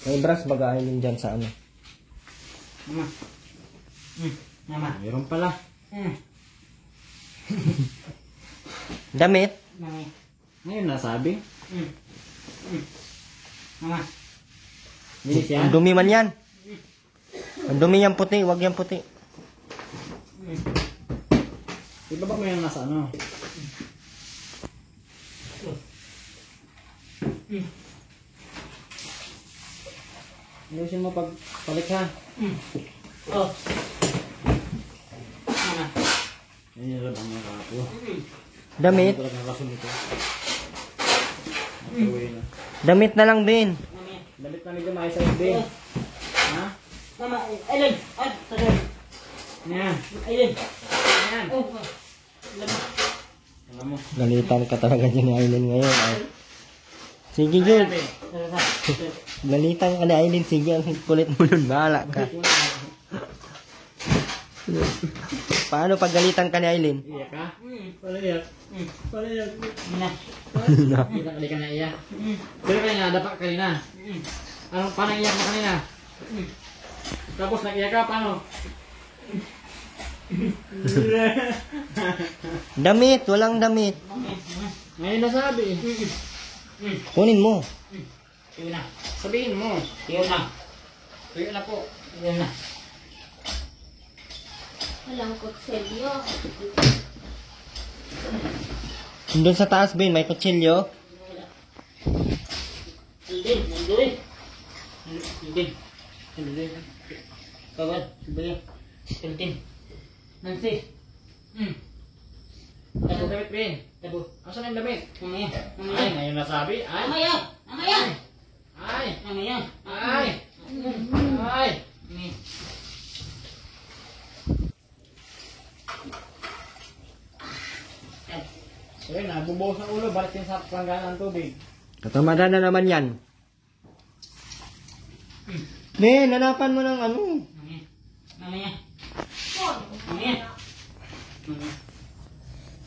May brush bagahin din dyan sa ano. Mama. Mama. Mayroon pala. Damit. Mama. Ngayon nasabi. Mama. Bilis Ang yan. dumi man yan. Ang dumi yan puti, wag yan puti. Ibaba mo yung nasa ano. Ayusin mo pag balik ha. Oh. Ano? Yan yung lang mga kapo. Damit. Talagang rason ito. Matuloy na. Damit na lang, Ben. Mamaya. Dalit na medyo maayos din. Ha? Mama, ayun. Ay, sorry. Yan. Ayun. Yan. Oh. Lama. Alam mo. Galitan ka talaga dyan ni Aileen ngayon. Ay. Sige, Jun. Galitan ka ni Aileen. Sige, ang kulit mo nun. Bahala ka. Paano pag galitan ka ni Aileen? Iyak ka? Wala iyak. Wala iyak. Muna. Hindi ka na iyak. Pero kanina, dapat kanina. Anong paano iyak mo kanina? Tapos nag-iyak ka, paano? Damit. Walang damit. Ngayon nasabi. Kunin mo. Yun na. Sabihin mo. Yun na. Tuyo na po. Yun na. Walang kutsilyo. Doon sa taas, Ben, may kutsilyo. Nandun. Nandun. Nandun. Nandun. Kawal. Sabaya. Nandun. Nansi. Ano damit, Ben? Tabo. Asan ang damit? Mamaya. Ay, Mamaya. ngayon nasabi. Ay. Mamaya. Mamaya. Ay. Mamaya. Ay. Ay. Mamaya. Ayun, nabubuhos ng ulo. Balik din sa pelanggan ng tubig. Katamada na naman yan. Ben, hanapan mo ng ano. Mamaya. Mamaya. Mamaya. Mamaya.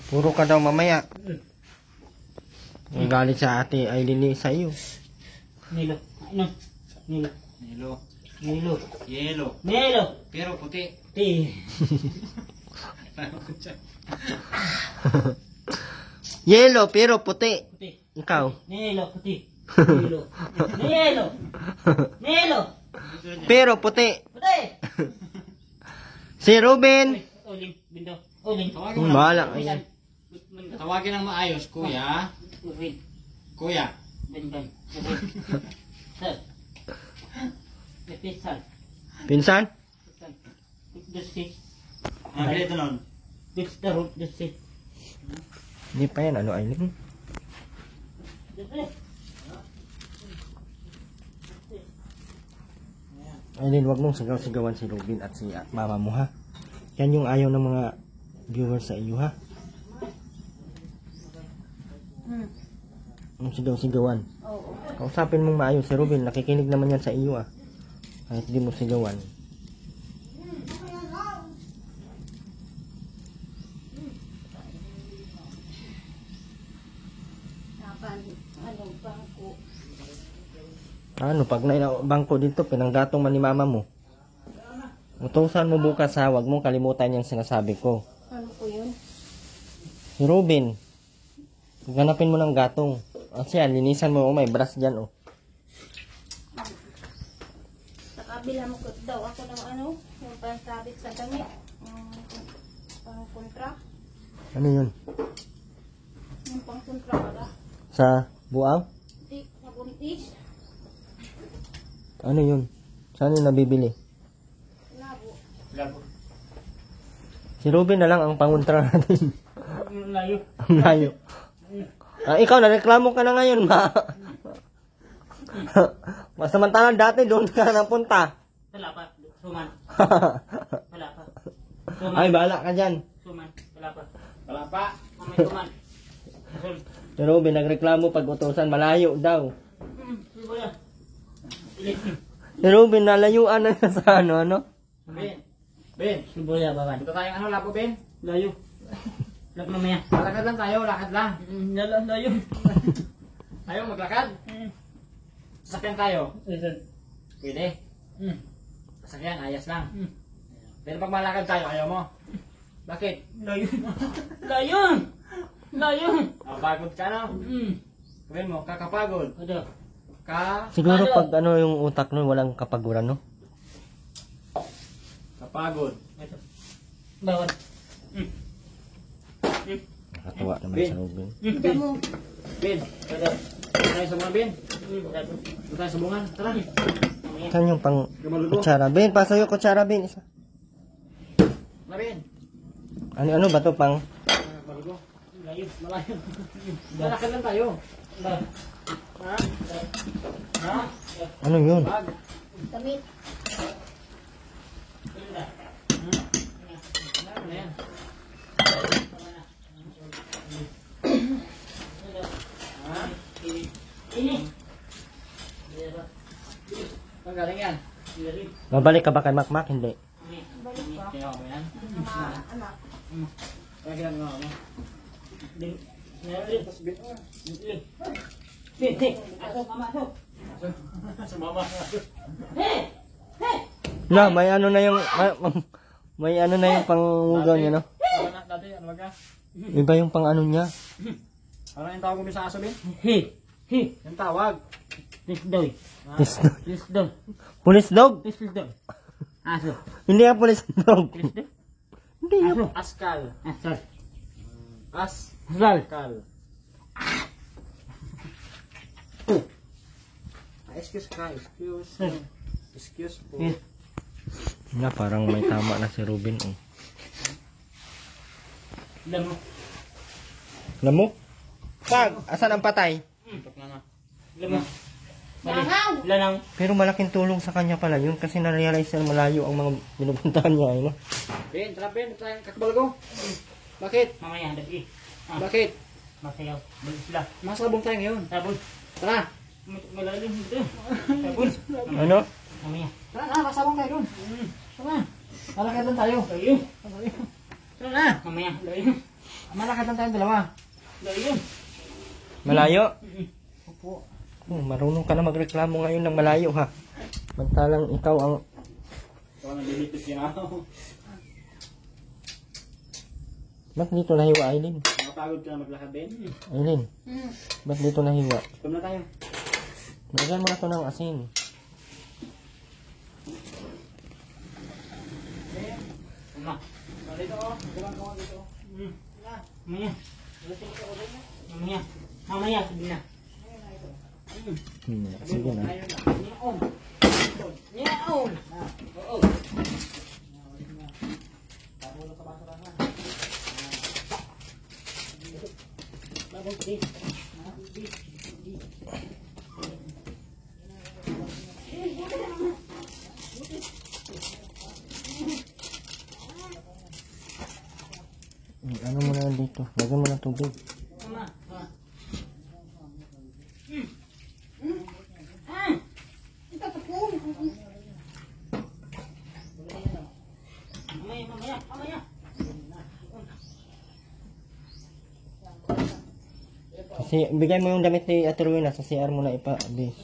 Puro ka daw mamaya. Ang galit sa ate Aileen sa iyo. Nilo. Ano? Nilo. Yelo. Nilo. Yelo. Nilo. Pero puti. Ti. Yellow pero puti. Puti. Ikaw. Nilo. Puti. Nilo. Nilo. Nilo. Pero puti. Puti. Si Ruben. Uling. Bindo. Uling. Bahala ka yan. Tawagin ng maayos, kuya. Uling. Kuya. Bindo. Sir. Lepisan. Pinsan? Desi. Ang ganito nun. Desi. Desi. Hindi pa yan. Ano Aileen? Desi. Aileen, wag mong sigaw-sigawan si Ruben at si mama mo ha. Yan yung ayaw ng mga viewers sa iyo ha. Ang sigaw-sigawan. Oo. Kausapin mong maayos si Ruben. Nakikinig naman yan sa iyo ah. Kahit di mo sigawan. Anong bangko? Ano, pag naibangko dito, pinanggatong man ni mama mo. Utusan mo bukas ha, wag mong kalimutan yung sinasabi ko. Ano po yun? Si Ruben, ganapin mo ng gatong. Kasi yan, linisan mo, oh, may brush dyan oh. Sa kabila mo ko daw ako ng ano, yung pansabit sa damit. Pang kontra. Ano yun? Yung pang kontra ka. Sa buaw? Di, sa buntis. Ano yun? Saan yun nabibili? Labo. Labo. Si Ruben na lang ang panguntra natin. Layo. Ang layo. Ikaw, nareklamo ka na ngayon, ma. Masamantalang dati doon ka napunta. Wala pa. Suman. Wala pa. Suman. Ay, bahala ka dyan. Suman. Wala pa. Wala pa. Mamay suman. Si Ruben, nagreklamo pag utusan, malayo daw. Sibuya. Si Ruben, nalayuan na siya sa ano? Ben. Ben. Sibuya, baban. Dito tayong ano, labo, Ben. Layo. Lap mamaya. Lakad lang tayo, lakad lang. Layo. Tayo, maglakad. Sasakyan tayo. Pwede. Sasakyan, ayos lang. Pero pag malakad tayo, ayaw mo. Bakit? Layo. Layo. Layo. Pagod ka, no? Sabihin mo, kakapagod. Ano? Siguro pag ano yung utak nun, walang kapaguran, no? Kapagod. Bawan. Nakatuwa naman Ben. sa Ruben. Tignan mo. Ben. Doon tayo sa bungan, Ben. Doon tayo sa bungan. Tara. Saan yung pang Gamalugo. kutsara? Ben, pasayo kutsara, Ben. Isa. Marin. Ano ba to pang? Malugo. Malayo. Malayo. Lalakad lang tayo. Ha? Ha? Ano yun? Bag. Damit. Ano yan? Ha? Ini. Saan galing yan? Mabalik ka ba kay Makmak? Hindi. Kaya mo yan? Mga anak. Kaya ginagawa mo? Asok, mama, asok. Sumama. Na, may ano na yung may ano na yung pangugaw niya, no? Dati, ano ba ka? Iba yung pang ano niya. Ano yung tawag mo sa aso, Ben? He. Yung tawag. Tisdoy. Tisdog. Tisdoy. Police dog? Tisdoy. Aso. Hindi nga police dog. Tisdoy. Hindi nga. Aso. Askal. Asal. Askal. Asal. Excuse ka. Excuse. Excuse po. Yes. Na, parang may tama na si Ruben. Oh. Damo. Lamok? Pag, asan ang patay? Tok na na. Damo. Langaw. Lanang. Pero malaking tulong sa kanya pala yun kasi na-realize na malayo ang mga binupuntahan niya. Ano? Ben, tara Ben. Tayo kakabal ko. Bakit? Mamaya, dagi. Bakit? Masayaw. Balik sila. Masabong tayo ngayon. Sabon. Tara. Malalim dito. Sabon. Ano? Mamaya. Tara na, masabong tayo doon. Tara. Malakad lang tayo. Layo. Tara na. Mamaya. Layo. Malakad lang tayo dalawa. Layo. Malayo? Opo. Oh, marunong ka na magreklamo ngayon ng malayo, ha? Mantalang ikaw ang... Ikaw na limited yun ako. Ba't dito nahiwa, Aileen? Nakapagod ka na maglakad, Ben. Aileen, ba't dito nahiwa? Kum na tayo. Lagyan mo na to ng asin. Mama. Dito oh. Galang ko dito. Mamaya. Mamaya. Mamaya. Sige na. Sige na. Niyaon. Yaon. Oo. Ano mo na dito? Lagyan mo na tubig. Mama. Ito tapon. Mamaya. Mamaya. Mamaya. Kasi bigay mo yung damit ni Ate Rowena sa CR mo na ipa-abis.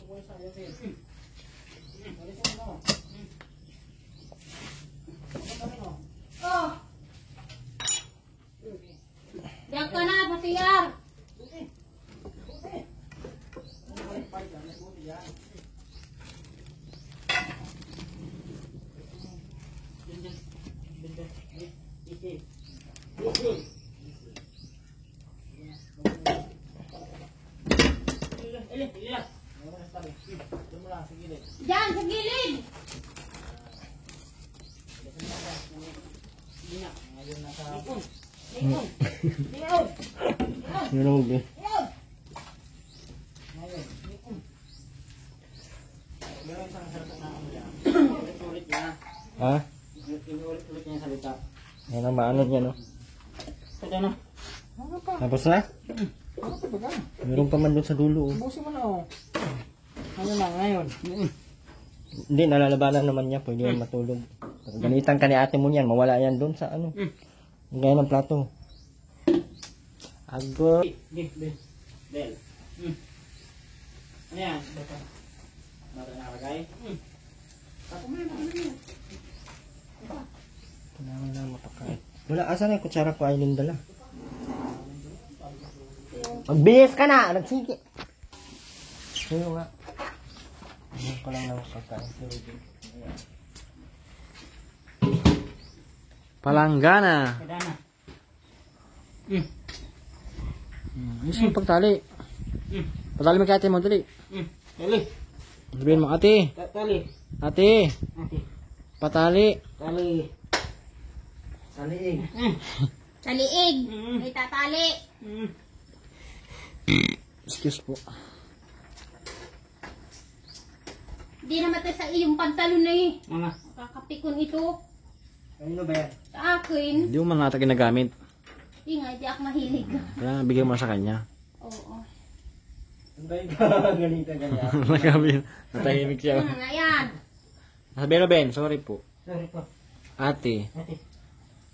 Oh. Diyan ka na, patiyar. Diyan, sa gilid. Yun ang ubi. Ulit niya. Ha? Ulit niya yung salita. Yan ang maano niya, no? Ito na. Tapos na? Meron pa man doon sa dulo, oh. Ubusin mo na oh. Ano na ngayon? Hindi, nalalabanan naman niya. Pwede yan matulog. Gamitan ka ni ate mo niyan. Mawala yan doon sa ano. Gaya ng plato. Ago. Bel. Ano yan? Bata nakalagay? Ako mo yun. Kailangan na mapakain. Wala, asan na yung kutsara ko Aileen dala? Magbihis ka na! Nagsige! Sa'yo nga. Ano ko lang lang pagkain. Palanggana. Ito na. Gusto yung pagtali. Patali mo kaya mo dali. Dali. Sabihin mo, ate. Tali. Ate. Ate. Patali. Tali. Saliig. Sa liig. May tatali. Excuse po. Di naman to sa iyong pantalon na eh. Mama. Kakapikon ito. Kanino ba yan? Sa akin. Hindi mo man natin ginagamit. Di nga, di ako mahilig. Kaya bigyan mo na sa kanya. Oo. Ang ba yung ganito ganyan? Nagkamit. Natahimik siya. Nga yan. Sabihin mo, Ben. Sorry po. Sorry po. Ate. Ate.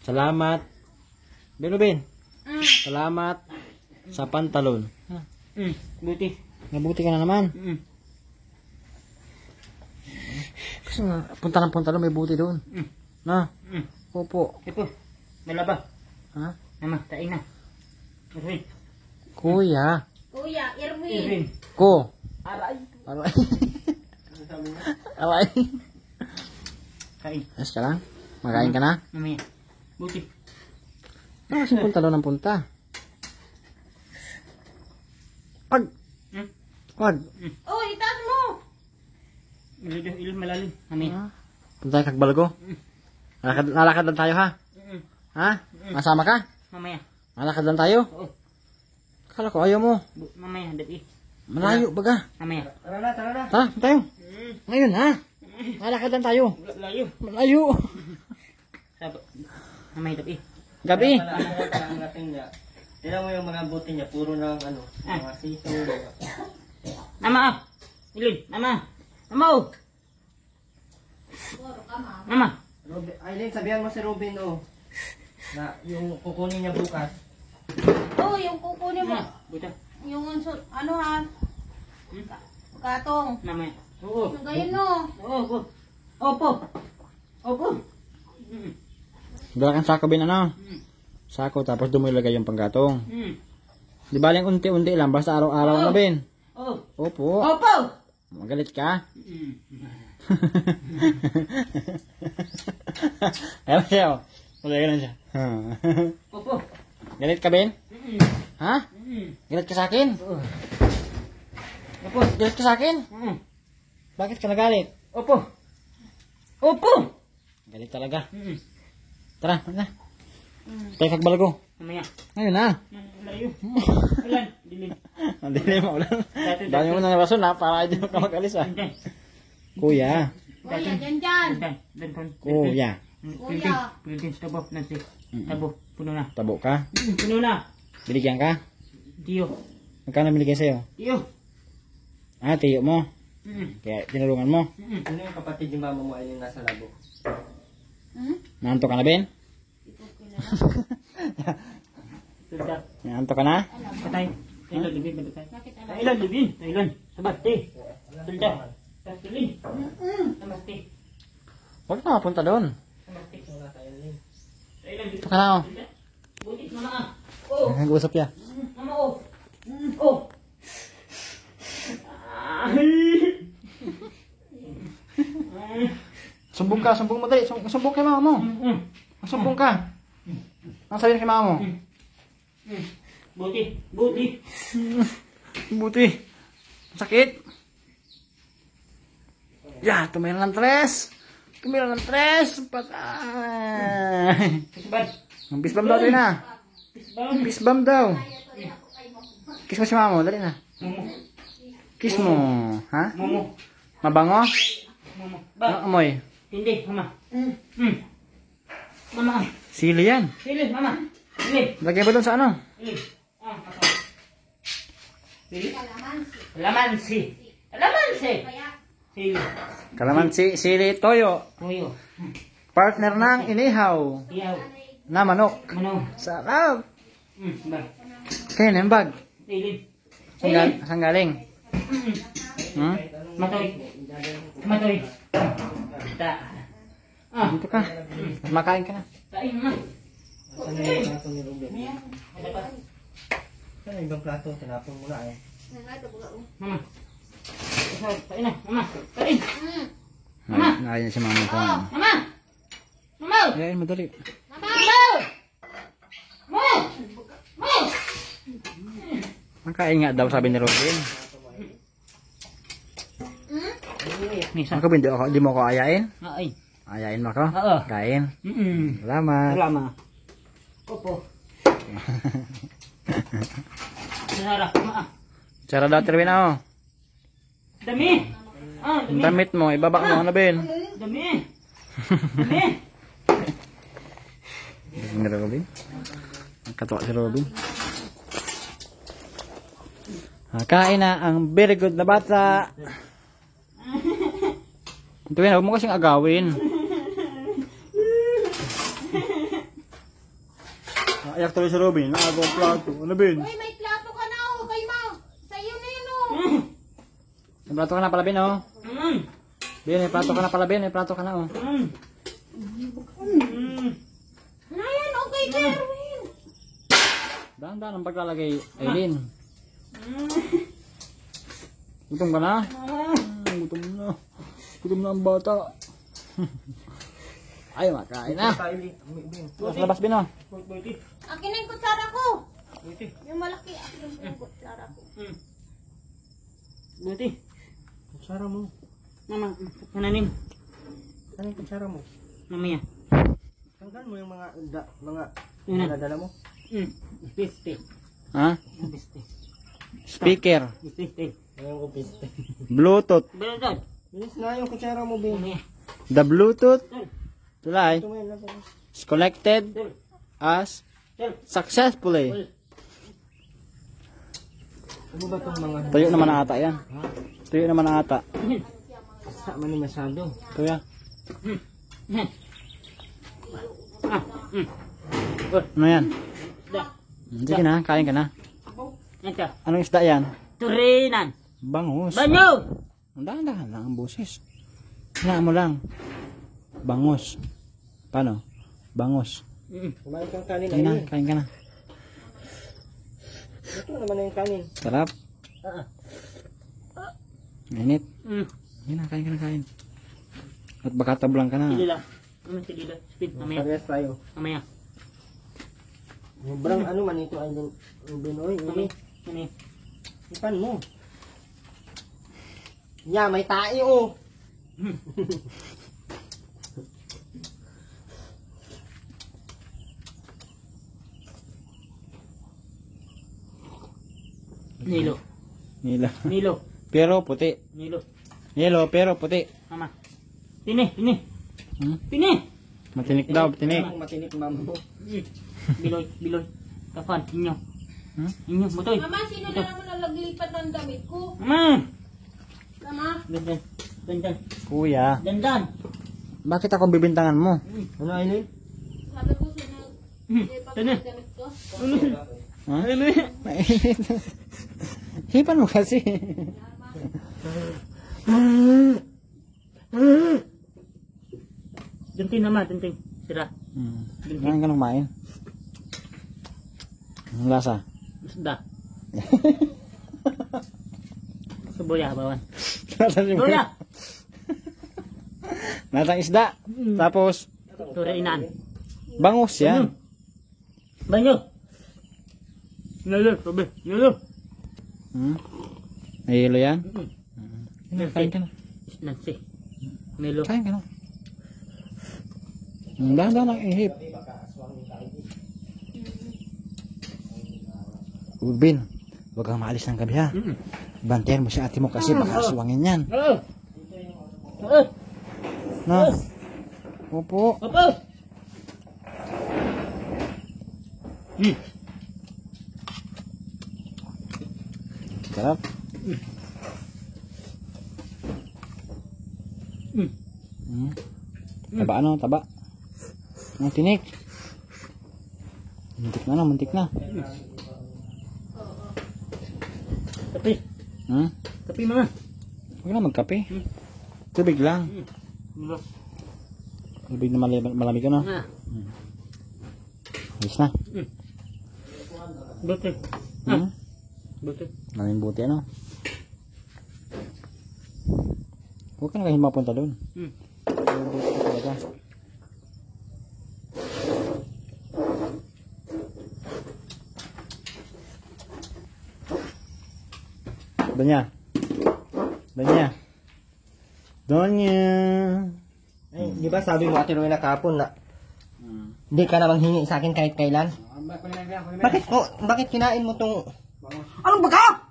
Salamat. Ben, Ben. Mm. Salamat sa pantalon. Buti. Nabuti ka na naman. Kasi nga, punta ng pantalon, may buti doon. Na? Opo. Ito. Malaba. Ha? Mama, tain na. Irwin. Kuya. Kuya, Irwin. Irwin. Ko. Aray. Aray. Aray. Kain. Ayos ka lang? Magain ka na? Mamaya. Buti. Ah, kasi pantalon ng punta. Wag. Wag. Oh, itaas mo. Ilod malalim. Mamaya. Punta tayo kagbalgo. Nalakad lang tayo ha? Ha? Masama ka? Mamaya. Nalakad lang tayo? Oo. Akala ko ayaw mo. Mamaya. Dati. Malayo baga. Mamaya. Tara na, tara na. Tara, tayo. Ngayon ha? Nalakad lang tayo. Layo. Malayo. Mamaya dati. Gabi. Ang ating niya. Tignan mo yung mga buti niya. Puro ng ano. Mga sito. Mama. Ilod. Mama. Mama. Mama. Robin, Aileen, sabihan mo si Robin na yung kukunin niya bukas. Oh, yung kukunin mo. Buta. Yung ano ha? Katong. Mamaya. Oo. Yung gayon no. Opo. Opo. Opo. Dala kang sako bin ano? Sako tapos doon mo ilagay yung panggatong. Di baling unti-unti lang basta araw-araw na bin. Oo. Opo. Opo. Magalit ka? Ayaw siya. Wala ganun siya. Opo. Galit ka bin? Ha? Galit ka sa akin? Opo. Galit ka sa akin? Bakit ka nagalit? Opo. Opo. Galit talaga. Tara, na. Tayo kagbalago. Mamaya. Ngayon na. Layo. Ulan. Dilim. Ang dilim mo ulan. Dami mo na rason ha, para hindi ka mag-alis ha. Diyan. Kuya. Kuya, dyan. Diyan. Kuya. Kuya. Pilitin sa tabo. Nansi. Tabo. Puno na. Tabo ka? Puno na. Binigyan ka? Tiyo. Magkano binigyan sa'yo? Tiyo. Ah, tiyo mo. Kaya tinulungan mo. Ano yung kapatid ni mama mo ay yung nasa labo? Naanto ka na, Ben? Tulda. Naanto ka na? Patay. Ilan libin. Patay. Bakit alam? Ilan libin. Ilan. Sabati. Tulda. Tastulin. Samasti. Huwag na mapunta doon. Samasti. Ilan libin. Ito ka na, oh. Butit mama. Oh. Nag-uusap ya. Mama oh. Oh. Sumbong ka, sumbong mo dali. Sumbong kay mama mo. Sumbong ka. Ang sabi kay mama mo. Buti. Buti. Buti. Sakit. Ya, tumira ng tres. Tumira ng tres. Patay. Kisbad. Ang bisbam daw din na. Kisbad. Bisbam daw. Kiss mo si mama mo, dali na. Momo. Kiss mo. Ha? Momo. Mabango? Momo. Ano Ba. amoy? Hindi, mama. Mama. Sili yan. Sili, mama. Sili. Lagay ba doon sa ano? Sili. Patay. Sili. Lamansi. Lamansi. Sili. Kalamansi, sili, toyo. Tuyo. Partner ng inihaw Iyaw. na manok. Mano. Sarap. Ba. Kaya nembag. Sili. Saan galing? Hmm? Matoy. Matoy. Ta. Dito ka. Makain ka na. Tain na. Saan yung plato ni Robin? Saan yung ibang plato? Tinapon mo na eh. Mama. Tain na. Mama. Tain. Nakain na si mama ko. Mama. Mama. Ayan, madali. Mama. Mama. Mama. Makain nga daw sabi ni Robin. Nisa. Ako hindi mo ako ayain? Ay. Ayain mo ako? Oo. Kain. Mm. Salamat. Salamat. Opo. Sarap. Cara dati rin ako. Dami. Ah, Ang dami. damit mo, ibaba mo na Ben. Dami. Dami. Ni Robin. Ang katuwa si Robin. Kain na ang very good na bata. Ito yun, huwag mo kasing agawin. Ayak tuloy si Robin, naagaw ang plato. Ano Ben? Uy, may plato ka na oh, kay ma. Sa'yo na yun oh. May plato ka na pala Ben, oh. Mm. Ben, may plato ka na pala Ben, may plato ka na, oh. Mm. Mm. Ayan, okay kay Erwin. Dahan-dahan ang paglalagay, Aileen. Gutom ka na? Gutom na. Gutom na ang bata. Ay, makain na. Sa labas Ben, oh. Akin na yung kutsara ko. Yung malaki, akin yung kutsara ko. Buti. Kutsara mo. Mama, kananim. Saan yung kutsara mo? Mamaya. Tanggal mo yung mga Yun na. dala mo. Piste. Ha? Piste. Speaker. Piste. Ayaw ko piste. Bluetooth. Beladad. Bilis na yung kutsara mo, Ben. Mamaya. The Bluetooth tulay Ito mo yan. is connected Dol. as Dol. successfully. Dol. Ano ba itong mga Tuyo naman na ata yan. Tuyo naman na ata. sama ni masyado? Tuyo. Ah. Ano yan? Da. Sige na, kain ka na. Ito. Anong isda yan? Turinan. Bangus. Banyo. Ang dahan-dahan lang ang boses. Hinaan mo lang. Bangus. Paano? Bangus. Kumain kang kanin. Kain na, Ayun. kain ka na. Ito naman na yung kanin. Sarap. Mainit. Mm. Kain na, kain ka na, kain. At baka tablang ka na. Sige lang. Sige lang. Speed. Mamaya. Parehas tayo. Mamaya. Sobrang ano man ito ay Binoy. Mamaya. Mamaya. Ipan mo. Ya, may tae oh. Nilo. Nilo. Nilo. Pero puti. Nilo. Yellow pero puti. Mama. Tini. Tini. Hmm? Tini. Matinik daw, tinik. Matinik mama mo. Biloy. Biloy. Kafan. Inyo. Hmm? Inyo. Butoy. Mama, sino na naman ang naglipat ng damit ko? Mama. Mama? Dandan. Dandan. Kuya, Dandan. bakit ako bibintangan mo? Ano Aileen? Sabi ko, sino naglipat Tini. ng damit ko? Ha? Mainit. Hipan mo kasi. Dunting naman. Dunting. Sira. Kain ka nang kumain. Ang lasa. Isda. Suboya. Bawan. Lasa si Suboya. Lasang isda. Tapos, Turinan. bangus yan. Banyo. Nalo. Sabi. Nalo. Hmm? Nahihilo yan? Kain ka na. Nancy. Nilo. Kain ka na. Dahan-dahan lang ihip. Ubin, huwag kang maalis ng gabi ha. Bantayan mo si ate mo kasi baka aswangin yan. Oo. Oo. Na. Opo. Opo. Sarap. Hmm. Taba ano? Taba. Ang tinik. Muntik na, muntik na. Kape. Hmm? Kape mga. Huwag na magkape. Tubig lang. Nilo. Tubig na malamig ano? Ah. Ayos na. Buti. Hmm? Buti. Maraming buti ano? Huwag ka na kayo mapunta doon. Buti ka talaga. Danya. Danya. Donya. Ay, di ba sabi mo Ate Rowena kahapon na hindi ka na manghingi sa akin kahit kailan? Bakit kinain mo tong... Anong baga?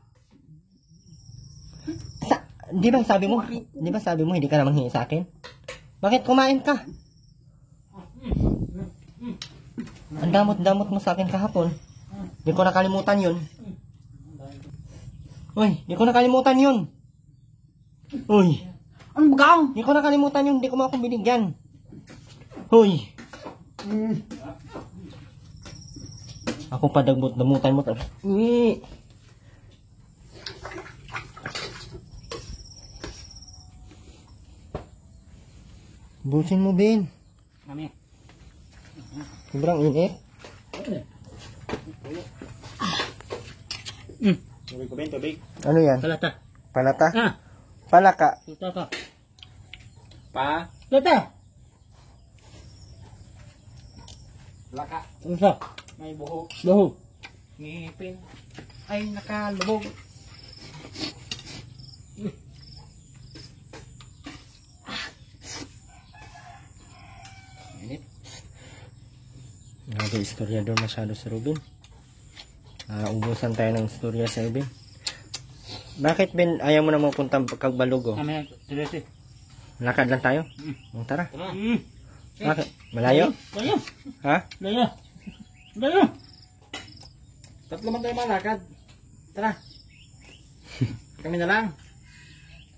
Di ba sabi mo hindi ka na manghingi sa akin? Bakit kumain ka? Ang damot-damot mo sa akin kahapon. Di ko nakalimutan yun. Uy, di ko nakalimutan yun. Uy, Anong baga? di ko nakalimutan yun. Di ko mo akong binigyan. Uy. Ako pa damutan mo. Uy. Busin mo, Ben. Mami. Sobrang init. Tubig ko, Ben, tubig. Ano yan? Palata. Palata? Ah. Palaka. Ito ka. Pa. Palata. Laka. Ano siya? May buhok. Lohog. Ngipin. Ay, nakalubog. Grabe, istorya doon masyado si Ruben. Ubusan tayo ng istorya sa Ruben. Bakit, Ben, ayaw mo na mapunta Kagbalugo? Mamaya, seryoso. Lakad lang tayo? Tara. Tara. Bakit? Malayo? Layo. Ha? Layo. Layo. Tatlo man tayo malakad. Tara. Kami na lang.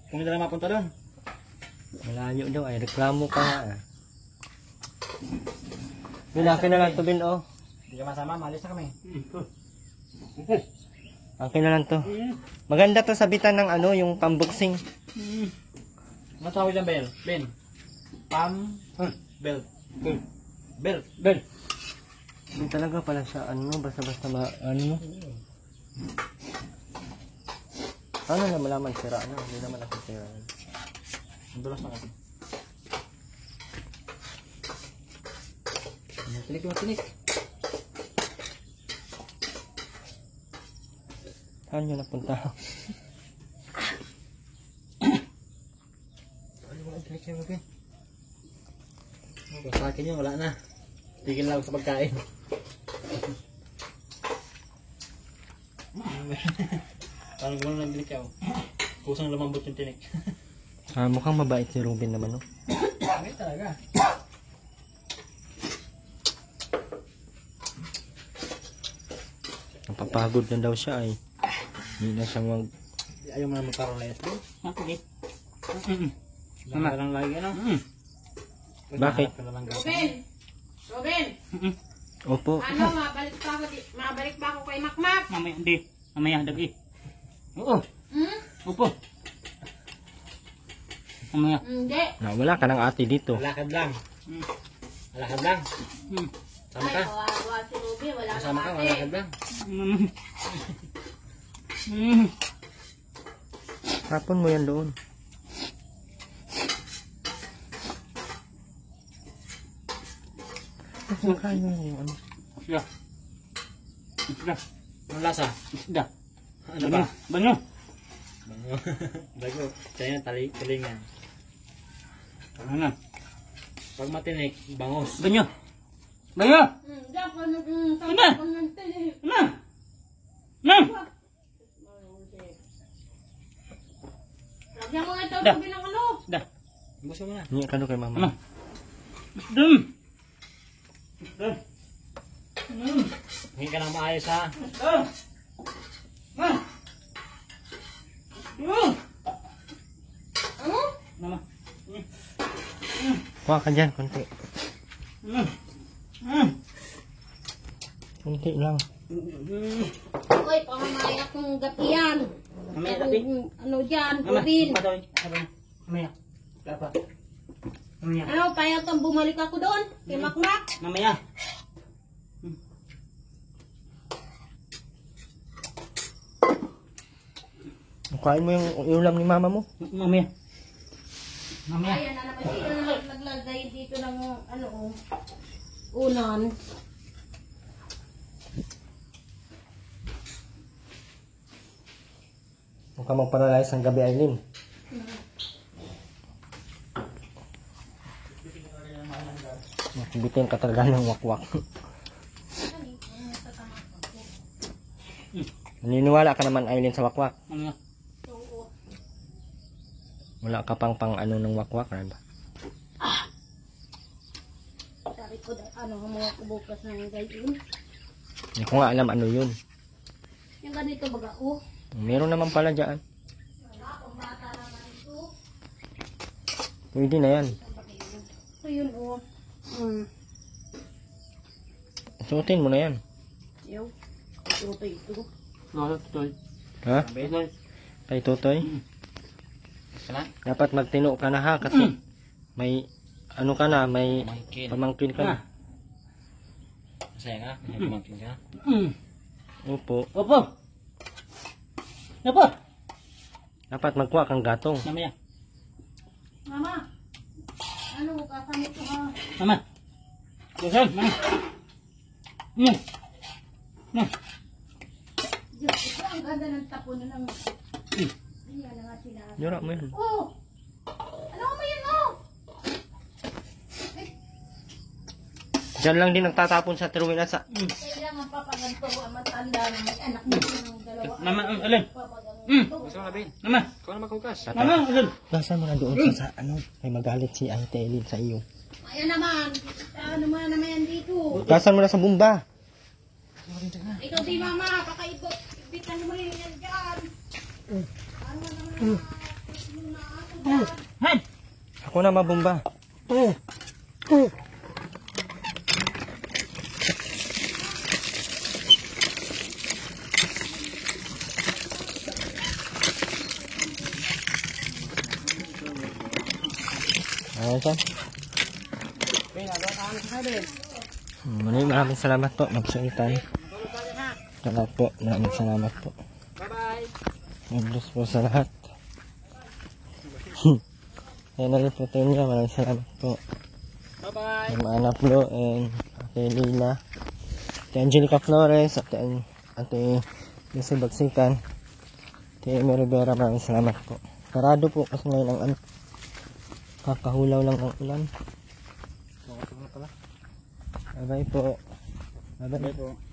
Kami na lang mapunta doon. Malayo daw. Ay, reklamo ka nga. Ben, akin na lang to, Ben, oh. Hindi ka masama, malis na kami. Akin na lang to. Maganda to sabitan ng ano, yung pambuksing. Ano tawag dyan, Bel? Ben? Pam? Bel. Bel. Ben. Hindi talaga pala siya, ano, basta-basta ano. Paano na malaman sira na? Hindi naman ako sira. Ang dulas na kasi. Matinik. Saan nyo napunta? Ano ba ang tinik mo, Ben? Sa akin yun, wala na. Tigil na ako sa pagkain. Parang gano'n nagbilik ako. Kusang lumambot yung tinik. Mukhang mabait si Ruben naman, no? Bakit talaga? Napapagod na daw siya ay. Hindi na siya Ayaw mo na magkaroon na SB? Okay. Lama lang lagi, ano? Bakit? Robin! Opo. Ano, mabalik pa ako kay Makmak? Mamaya, hindi. Mamaya, dagi. Oo. Hmm? Upo. Mamaya. Hindi. Wala ka ng ate dito. Lakad lang. Lakad lang. Sama Ay, ka. kawawa si Ruby. Wala Sama ka, kang ate. lakad lang. Hapon mo yan doon. Makain mo yung ano. Isda. Isda. Anong lasa? Isda. Ano ba? Banyo. Bango. Bago. Kaya talingan. Ano na? Pag matinik, bangos. Banyo. Banyo. Diyan ko nag-tawag Ina! ko ng tili. Ano? Ano? Lagyan mo nga ito Da. bilang ano. Isda. Gusto mo na. Hindi ka kay mama. Ano? Isda. Isda. Hindi ka nang maayos, ha? Isda. Ah. Ano? Mama. Kuha ka dyan, konti. Konti lang. Uy, pamamayak ng gatiyan. Mamaya, gabi. Ano dyan, Mama. Robin. Padawin. Mamaya. Dapat. Mamaya. Ano, payatang bumalik ako doon. Kay Makmak. Mamaya. Kain mo yung ulam ni mama mo. Mamaya. Mamaya. Ayan na naman dito na naglagay dito ng ano, unan. Huwag ka magparalyze ang gabi, Aileen. Bitin ka talaga ng wakwak. Naniniwala ka naman, Aileen, sa wakwak. Ano nga? Wala ka pang ano ng wakwak, ano ba? Sabi ko, mga kubukas ng gayon. Hindi ko nga alam ano yun. Yung ganito baga, oh. Meron naman pala dyan. Pwede na yan. So yun, oh. Suotin mo na yan. Yaw. Ito. No, tutoy. Ha? Tutoy. Kay Totoy? Kana? Dapat magtino ka na ha kasi may ano ka na, may Pamangkin. pamangkin ka na. Masaya nga. May pamangkin ka. Opo. Opo. Opo. Dapat magkuha kang gatong. Mamaya. Mama, ano mo kasama ito ha? Mama. Susan, mama. Diyos ko, ang ganda ng tapon na lang. Yan na nga sinabi. Yura mo yan. Oh! Ano mo yan, oh? Diyan lang din nagtatapon sa Truwin at sa... Kailangan papaganto ang matanda na may anak mo ng dalawa. Mama, alin? Gusto mo nabihin? Mama. Ikaw na maghugas. Mama, alin? Nasaan mo na doon sa ano? May magalit si Ate Eileen sa iyo. Ayan naman. Ano man naman yan dito? Gasan mo na sa bumba. Ikaw di mama, kakaibot. Ibitan mo rin yan dyan. Ano naman Hay! Ako na mabumba. Ayan. Maraming salamat po, magsulitan. Salamat po, maraming salamat po. Bye-bye. Mag-bless po sa lahat. Ayan na rin po tayo niya, maraming salamat po. Bye-bye. Ang anak Flo and Ate Leila, Ate Angelica Flores, Ate Lucy Bagsikan, Ate Amy Rivera, maraming salamat po. Sarado po kasi ngayon ang ano, kakahulaw lang ng ulan. Bye bye po. Bye bye Po.